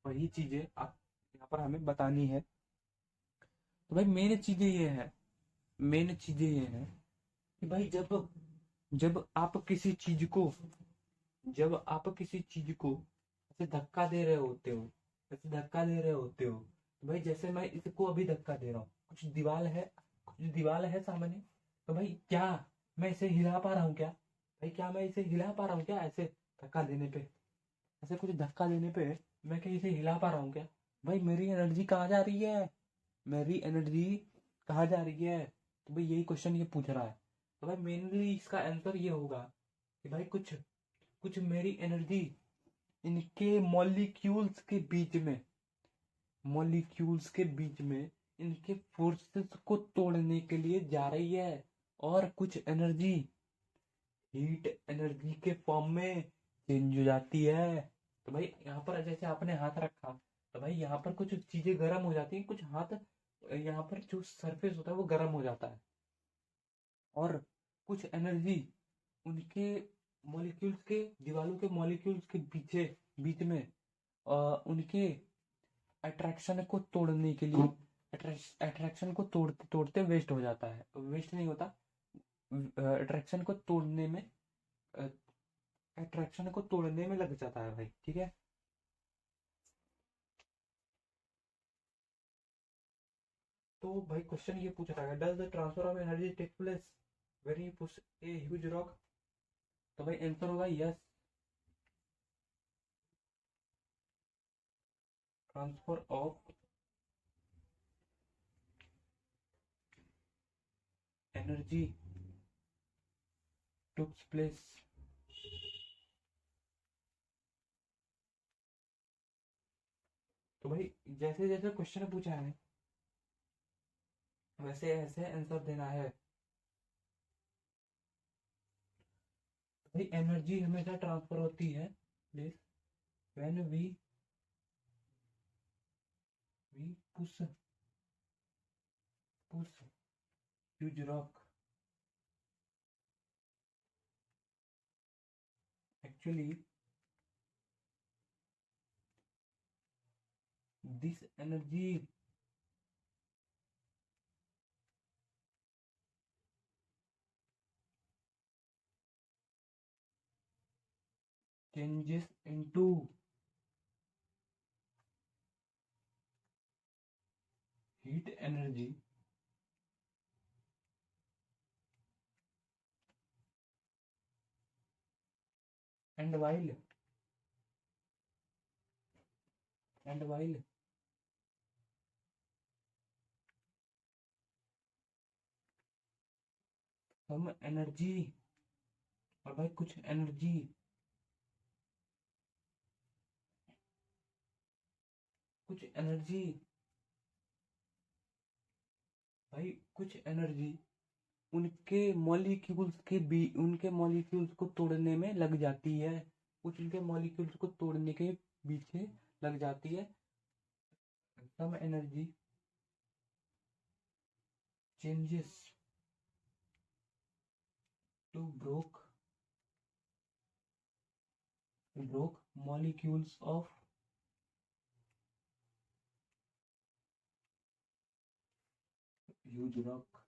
वही चीजें आप यहाँ पर हमें बतानी है। तो भाई मेन चीजें ये है, मेन चीजें ये है कि भाई जब जब आप किसी चीज को जब आप किसी चीज को ऐसे धक्का दे रहे होते हो, ऐसे धक्का दे रहे होते हो, तो भाई जैसे मैं इसको अभी धक्का दे रहा हूँ, कुछ दीवार है सामने, तो भाई क्या मैं इसे हिला पा रहा हूँ क्या? भाई क्या मैं इसे हिला पा रहा हूँ क्या? ऐसे धक्का देने पे, ऐसे कुछ धक्का देने पे मैं क्या इसे हिला पा रहा हूँ क्या? भाई मेरी एनर्जी कहाँ जा रही है? मेरी एनर्जी कहाँ जा रही है? तो भाई यही क्वेश्चन ये पूछ रहा है। तो भाई मेनली इसका आंसर ये होगा कि भाई कुछ कुछ मेरी एनर्जी इनके मॉलिक्यूल्स के बीच में, मॉलिक्यूल्स के बीच में इनके फोर्सेस को तोड़ने के लिए जा रही है। और कुछ एनर्जी हीट एनर्जी के फॉर्म में चेंज हो जाती है। तो भाई यहाँ पर जैसे आपने हाथ रखा, तो भाई यहाँ पर कुछ चीजें गर्म हो जाती हैं, कुछ हाथ, यहाँ पर जो सरफेस होता है वो गर्म हो जाता है। और कुछ एनर्जी उनके मॉलिक्यूल्स के, दीवारों के मॉलिक्यूल्स के पीछे बीच में उनके अट्रैक्शन को तोड़ने के लिए, अट्रैक्शन को तोड़ते तोड़ते वेस्ट हो जाता है, वेस्ट नहीं होता, अट्रैक्शन को तोड़ने में, अट्रैक्शन को तोड़ने में लग जाता है भाई। ठीक है। तो भाई क्वेश्चन ये पूछा था, does the transfer of energy take place when you push a huge rock? तो भाई आंसर होगा yes, transfer of energy took place. तो भाई जैसे जैसे क्वेश्चन पूछा है वैसे ऐसे आंसर देना है। भाई एनर्जी हमेशा ट्रांसफर होती है place when we push push huge rock. Actually this energy changes into heat energy and while some energy, और भाई कुछ एनर्जी भाई कुछ एनर्जी उनके मॉलिक्यूल्स के भी, उनके मॉलिक्यूल्स को तोड़ने में लग जाती है, कुछ उनके मॉलिक्यूल्स को तोड़ने के पीछे लग जाती है। Some energy changes to broke molecules of huge rock.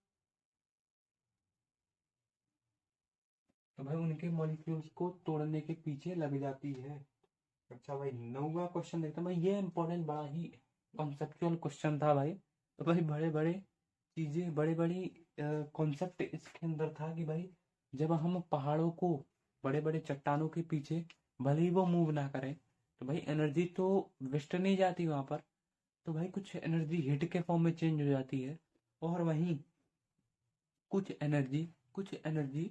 तो भाई उनके मॉलिक्यूल्स को तोड़ने के पीछे लग जाती है। अच्छा भाई 9वां क्वेश्चन देखते हैं भाई, ये इंपॉर्टेंट बड़ा ही कॉन्सेप्चुअल क्वेश्चन था भाई। तो भाई बड़े बड़े चीजें, बड़ी बड़ी कॉन्सेप्ट इसके अंदर था कि भाई जब हम पहाड़ों को, बड़े बड़े चट्टानों के पीछे भले ही वो मूव ना करें, तो भाई एनर्जी तो वेस्ट नहीं जाती वहां पर, तो भाई कुछ एनर्जी हीट के फॉर्म में चेंज हो जाती है। और वहीं कुछ एनर्जी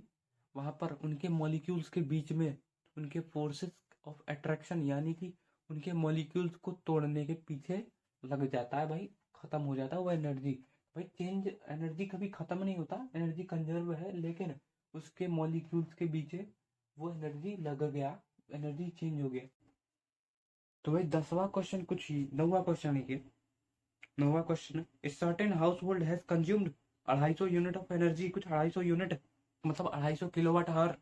वहां पर उनके मॉलिक्यूल्स के बीच में उनके फोर्सेस ऑफ अट्रैक्शन, यानी कि उनके मॉलिक्यूल्स को तोड़ने के पीछे लग जाता है भाई, खत्म हो जाता है वो एनर्जी। भाई चेंज, एनर्जी कभी खत्म नहीं होता, एनर्जी कंजर्व है, लेकिन उसके मॉलिक्यूल्स के बीच वो एनर्जी लग गया, एनर्जी चेंज हो गया। तो भाई 10वां क्वेश्चन कुछ ही 9वां क्वेश्चन है ये। 9वां question, a certain house hold has consumed 250 unit of energy, कुछ 250 यूनिट मतलब 250 किलोवाट आवर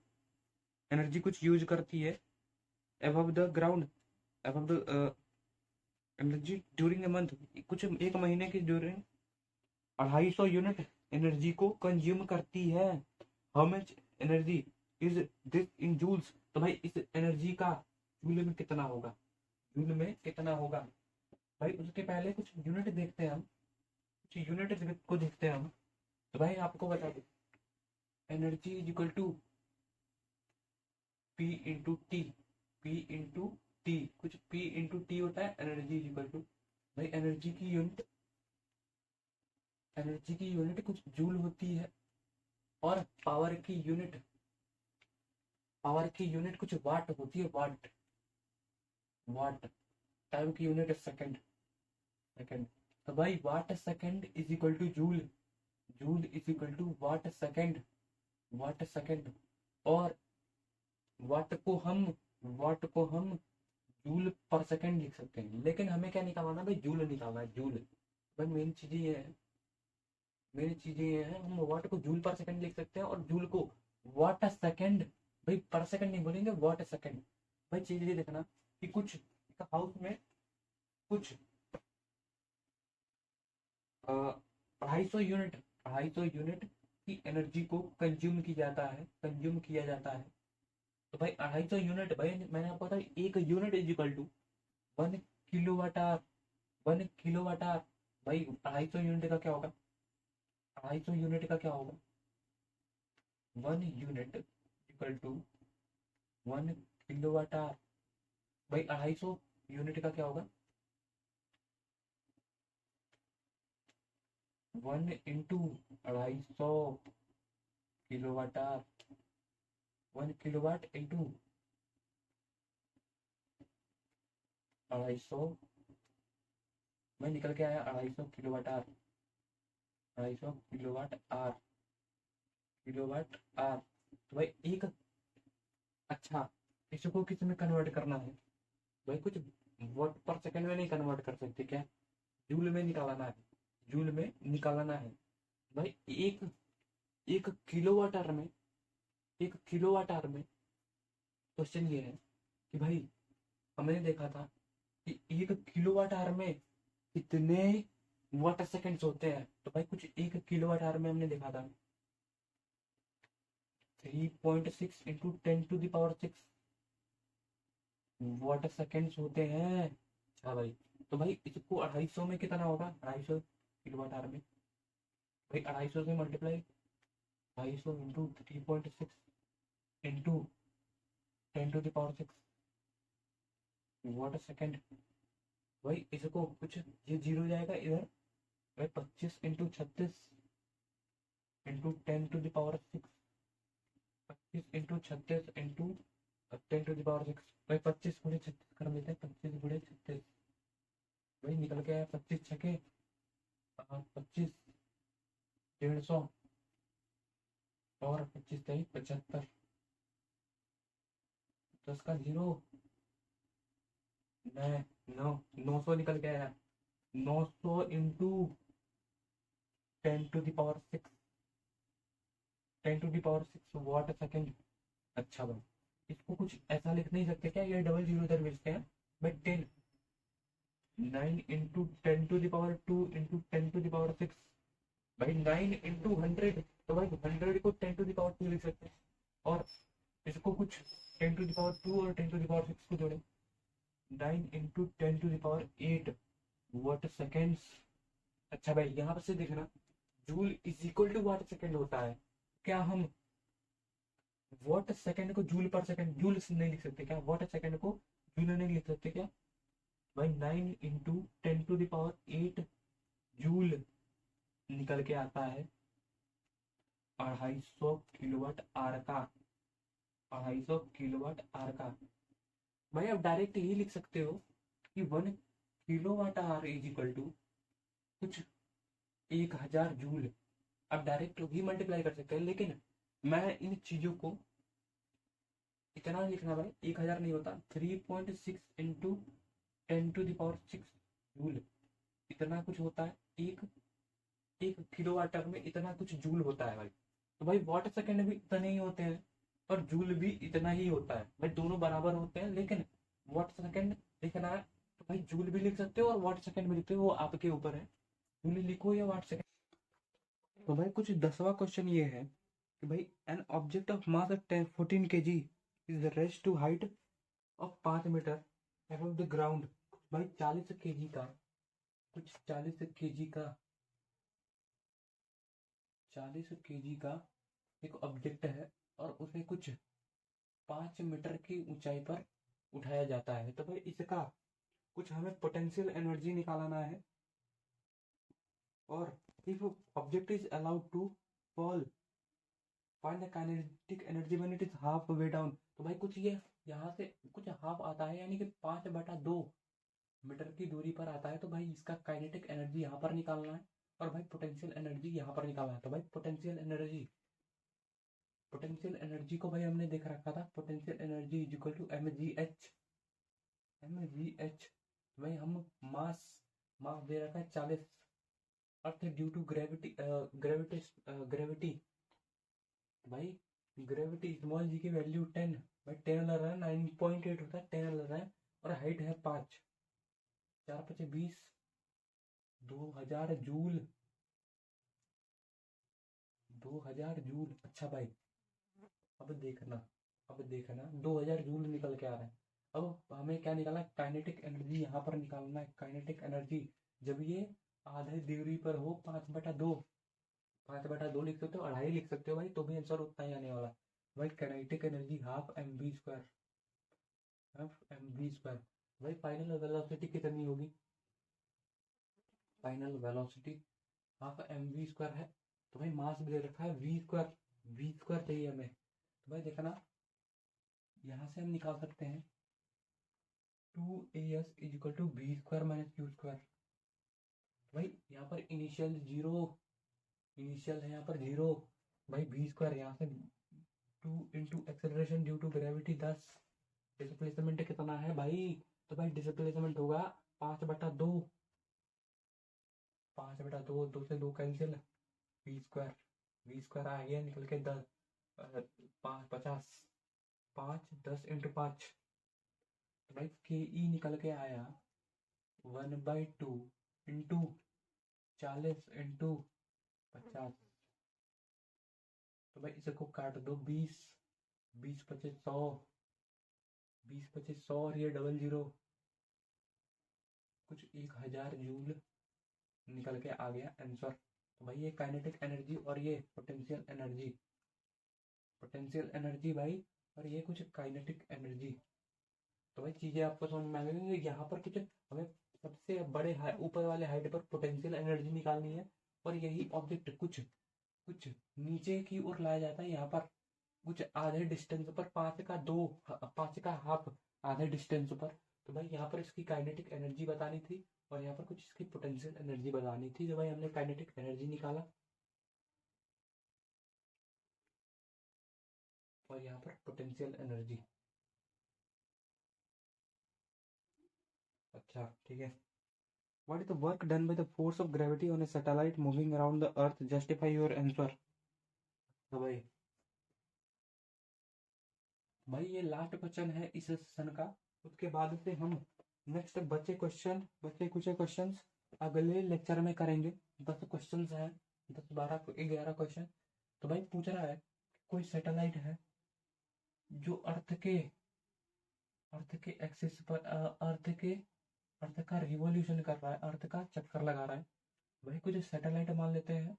एनर्जी कुछ यूज करती है above the ground, above the energy during a month, कुछ एक महीने की ड्यूरिंग 250 यूनिट एनर्जी को कंज्यूम करती है। How much energy is this in joules, तो भाई इस एनर्जी का जूल में कितना होगा, जूल में कितना होगा। भाई उसके पहले कुछ यूनिट देखते हैं हम, कुछ यूनिट को देखते हैं हम। तो भाई आपको बता दो, energy is equal to P into T, P into T, कुछ पी इंटू टी होता है, एनर्जी इज इक्वल टू, भाई एनर्जी की यूनिट कुछ जूल होती है, और पावर की यूनिट कुछ वाट होती है, वाट, वाट। टाइम की यूनिट है सेकंड, सेकंड। तो भाई watt second is equal to joule, joule is equal to watt second, watt second. और वाट को हम जूल पर सेकंड लिख सकते हैं, लेकिन हमें क्या निकालना है भाई, जूल निकालना है, जूल। भाई मेन चीजें ये है, मेन चीजें ये है, हम वाट को जूल पर सेकंड लिख सकते हैं और जूल को वाट सेकंड, भाई पर सेकंड नहीं बोलेंगे, वाट सेकंड। भाई चीज ये देखना कि कुछ हाउस में कुछ 250 यूनिट की एनर्जी को कंज्यूम किया जाता है, कंज्यूम किया जाता है। तो भाई 250 यूनिट, भाई मैंने आपको बताया एक unit is equal to 1 kilowatt hour, 1 kilowatt hour. भाई 250 यूनिट का क्या होगा, 250 यूनिट का क्या होगा, 1 unit equal to 1 kilowatt hour. भाई 250 यूनिट का क्या होगा, 1 into 250 kilowatt hour, 1 kilowatt into 250, मैं निकल के आया 250 kilowatt hour, 250 kilowatt hour, kilowatt hour. तो भाई एक, अच्छा इसको किस में कन्वर्ट करना है, भाई कुछ वॉट पर सेकंड में नहीं कन्वर्ट कर सकते क्या, जूल में निकालना है, जूल में निकालना है। भाई एक एक किलोवाट आवर में, एक किलोवाट आवर में क्वेश्चन ये है कि भाई हमने देखा था कि 1 किलोवाट आवर में कितने वाट सेकंड्स होते हैं। तो भाई कुछ 1 किलोवाट आवर में हमने देखा था 3.6 इंटू 10⁶ वाट सेकंड्स होते हैं। अच्छा भाई, तो भाई इसको 250 में कितना होगा, 250 किलोवाट आवर में, भाई 250 से multiply, 250 into 3.6 into 10⁶ watt second. भाई इसको कुछ ये जीरो जाएगा इधर, भाई 25 इंटू 36 इंटू 10⁶, 25 इंटू 36 इंटू 10⁶, भाई 25 × 36 कर देते हैं, 25 × 36, भाई निकल के आया 25 छके 25, 150 और 25 × 3 75, 10 का 0, 900 निकल के आया, 900 इंटू 10⁶, 10⁶ वाट सेकंड। अच्छा भाई इसको कुछ ऐसा लिख नहीं सकते क्या, ये डबल जीरो इधर भेजते हैं, भाई 10, 9 इंटू 10⁻² इंटू 10⁶, भाई 9 इंटू 100, तो भाई 100 को 10⁻² लिख सकते हैं, और इसको कुछ 10⁻² और 10⁶ को जोड़े, 9 इंटू 10⁸ वाट सेकेंड्स। अच्छा भाई यहाँ पर से देखना, joule is equal to watt second होता है, क्या हम वाट सेकेंड को जूल पर सेकेंड, जूल नहीं लिख सकते क्या, वाट सेकेंड को जूल नहीं लिख सकते क्या। भाई 9 इंटू 10⁸ जूल निकल के आता है 250 किलोवाट आवर का, 250 किलोवाट आवर का। भाई आप डायरेक्ट यही लिख सकते हो कि 1 kilowatt hour is equal to कुछ 1000 जूल, आप डायरेक्ट भी मल्टीप्लाई कर सकते हैं, लेकिन मैं इन चीजों को इतना लिखना, भाई 1000 नहीं होता, 3.6 इंटू 10⁶ जूल, इतना कुछ होता है। एक एक किलोवाट में इतना कुछ जूल होता है भाई। तो भाई वाट सेकंड भी इतने ही होते हैं और जूल भी इतना ही होता है भाई, दोनों बराबर होते हैं। लेकिन वाट सेकंड लिखना है तो भाई जूल भी लिख सकते हो और वाट सेकंड भी लिखते हो, वो आपके ऊपर है, जूल लिखो या वाट सेकंड। तो भाई कुछ 10वां क्वेश्चन ये है कि भाई an object of mass 14 kg is rest to height of 5 metre above the ground. भाई 40 kg का, कुछ 40 kg का, 40 kg का एक ऑब्जेक्ट है और उसे कुछ 5 मीटर की ऊंचाई पर उठाया जाता है। तो भाई इसका कुछ हमें पोटेंशियल एनर्जी निकालना है। और if object is allowed to fall find the kinetic energy when it is half way down. तो भाई कुछ ये यहाँ से कुछ हाफ आता है, यानी कि 5/2 मीटर की दूरी पर आता है। तो भाई इसका काइनेटिक एनर्जी यहाँ पर निकालना है और भाई पोटेंशियल एनर्जी यहाँ पर निकालना है। तो भाई पोटेंशियल एनर्जी को भाई हमने देख रखा था, potential energy is equal to mgh। भाई हम मास मास दे रखा है 40, अर्थ ड्यू टू ग्रेविटी भाई ग्रेविटी स्मॉल जी की वैल्यू 10, भाई 10 लग रहा है, 9.8 होता है, 10 लग रहा है और हाइट है 5, 4×5 = 20, 2000 जूल, 2000 जूल। अच्छा भाई अब देखना, अब देखना 2000 जूल निकल के आ रहा है। अब हमें क्या निकालना है, काइनेटिक एनर्जी यहाँ पर निकालना है। काइनेटिक एनर्जी जब ये आधे दूरी पर हो, 5/2, 5/2 लिख सकते हो, 2.5 लिख सकते हो भाई, तो भी आंसर उतना ही आने वाला। भाई kinetic energy half mv², half mv²। भाई फाइनल वेलोसिटी कितनी होगी, फाइनल वेलोसिटी हाफ mv² है। तो भाई मास भी दे रखा है v², v² चाहिए हमें। तो भाई देखना यहाँ से हम निकाल सकते हैं 2as = v² - q²। भाई यहाँ पर इनिशियल जीरो, इनिशियल है यहाँ पर जीरो, भाई v², यहाँ से 2 × acceleration due to gravity 10, displacement कितना है भाई, तो भाई डिस्प्लेसमेंट होगा 5/2, 5/2, 2 से 2 कैंसिल, v² आ गया निकल के 10, 50, 5, 10 × 5। तो भाई के ई निकल के आया 1/2 इंटू 40 × 50। तो भाई इसको काट दो, 20, 20×5 = 100, 20×5 = 100 और ये डबल जीरो, कुछ 1000 जूल निकल के आ गया आंसर। तो भाई ये काइनेटिक एनर्जी और ये पोटेंशियल एनर्जी, पोटेंशियल एनर्जी भाई, और ये कुछ काइनेटिक एनर्जी। तो भाई चीजें आपको समझ में आ गई। यहाँ पर कुछ हमें सबसे बड़े ऊपर वाले हाइट पर पोटेंशियल एनर्जी निकालनी है और यही ऑब्जेक्ट कुछ कुछ नीचे की ओर लाया जाता है, यहाँ पर कुछ आधे डिस्टेंस पर, 5 का हाफ आधे डिस्टेंस पर। तो भाई यहाँ पर इसकी काइनेटिक एनर्जी बतानी थी और यहाँ पर कुछ इसकी पोटेंशियल एनर्जी बतानी थी। तो भाई हमने काइनेटिक एनर्जी निकाला और यहाँ पर पोटेंशियल एनर्जी। अच्छा ठीक है। What is the work done by the force of gravity on a satellite moving around the earth? Justify your answer। तो भाई ये लास्ट क्वेश्चन है इस सेशन का। उसके बाद से हम नेक्स्ट बचे कुछ क्वेश्चंस अगले लेक्चर में करेंगे। 10 क्वेश्चंस हैं, 10, 12, 11 क्वेश्चन। तो भाई पूछ रहा है कोई सैटेलाइट है जो अर्थ के एक्सिस पर अर्थ का रिवॉल्यूशन कर रहा है, अर्थ का चक्कर लगा रहा है। भाई कुछ सैटेलाइट मान लेते हैं,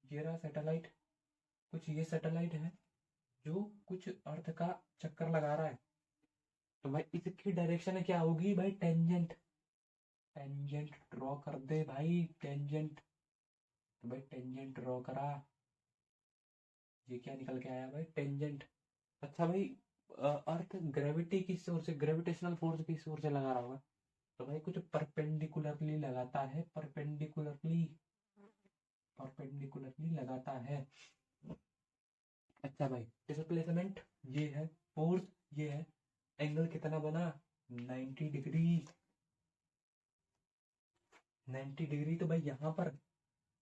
ये रहा सैटेलाइट, कुछ ये सैटेलाइट है जो कुछ अर्थ का चक्कर लगा रहा है। तो भाई इसकी डायरेक्शन क्या होगी भाई, टेंजेंट, टेंजेंट ड्रॉ कर दे भाई, टेंजेंट। तो भाई टेंजेंट ड्रॉ करा, ये क्या निकल के आया भाई, टेंजेंट। अच्छा भाई अर्थ ग्रेविटी की सोर्स से, ग्रेविटेशनल फोर्स की सोर्स से लगा रहा होगा। तो भाई कुछ परपेंडिकुलरली लगाता है, परपेंडिकुलरली लगाता है। अच्छा भाई डिस्प्लेसमेंट ये है, फोर्स ये है, एंगल कितना बना 90 डिग्री, 90 डिग्री तो भाई यहाँ पर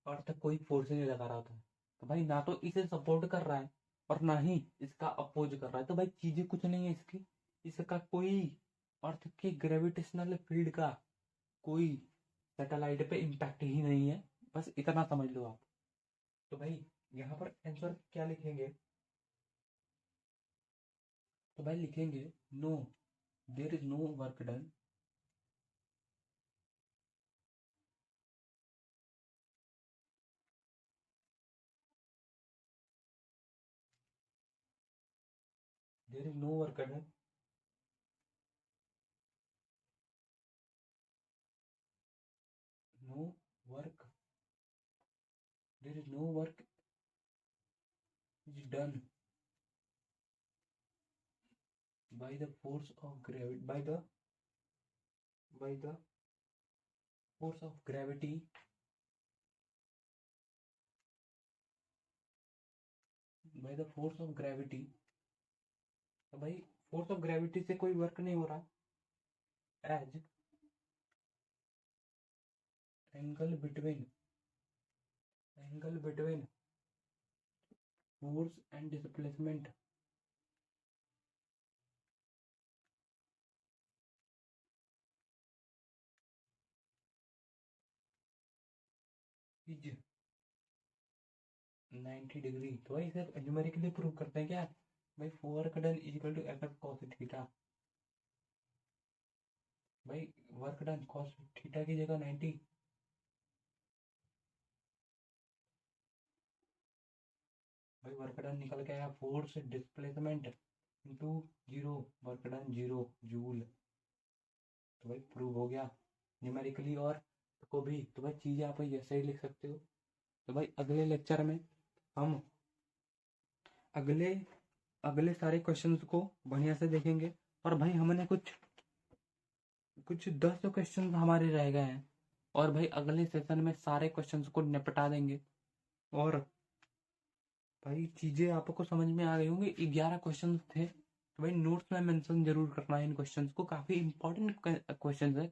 अर्थ तक कोई फोर्स नहीं लगा रहा था, तो भाई ना तो इसे सपोर्ट कर रहा है और ना ही इसका अपोज कर रहा है, तो भाई चीजें कुछ नहीं है इसकी। इसका कोई अर्थ के ग्रेविटेशनल फील्ड का कोई सैटेलाइट पे इम्पैक्ट ही नहीं है, बस इतना समझ लो आप। तो भाई यहाँ पर आंसर क्या लिखेंगे? तो भाई लिखेंगे no, there is no work done, there is no work done, no work, there is no work is done by the force of gravity, by the force of gravity, by the force of gravity। तो भाई force of gravity से कोई work नहीं हो रहा, as angle between force and displacement is 90 degree. तो भाई इसे न्यूमेरिकली प्रूव करते हैं क्या? भाई work done is equal to F F cos theta. भाई वर्क डन कॉस थीटा की जगह 90, भाई वर्क डन निकल के आया force displacement into zero, work done zero joule. तो भाई प्रूव हो गया न्यूमेरिकली और को भी। तो भाई चीजें आप ऐसे ही लिख सकते हो। तो भाई अगले लेक्चर में हम अगले अगले सारे क्वेश्चंस को बढ़िया से देखेंगे। और भाई हमने कुछ कुछ 10 क्वेश्चन हमारे रह गए हैं, और भाई अगले सेशन में सारे क्वेश्चंस को निपटा देंगे। और भाई चीजें आपको समझ में आ गई होंगी। 11 क्वेश्चन थे, तो भाई नोट्स में मेंशन जरूर करना है इन क्वेश्चंस को, काफी इंपॉर्टेंट क्वेश्चंस है।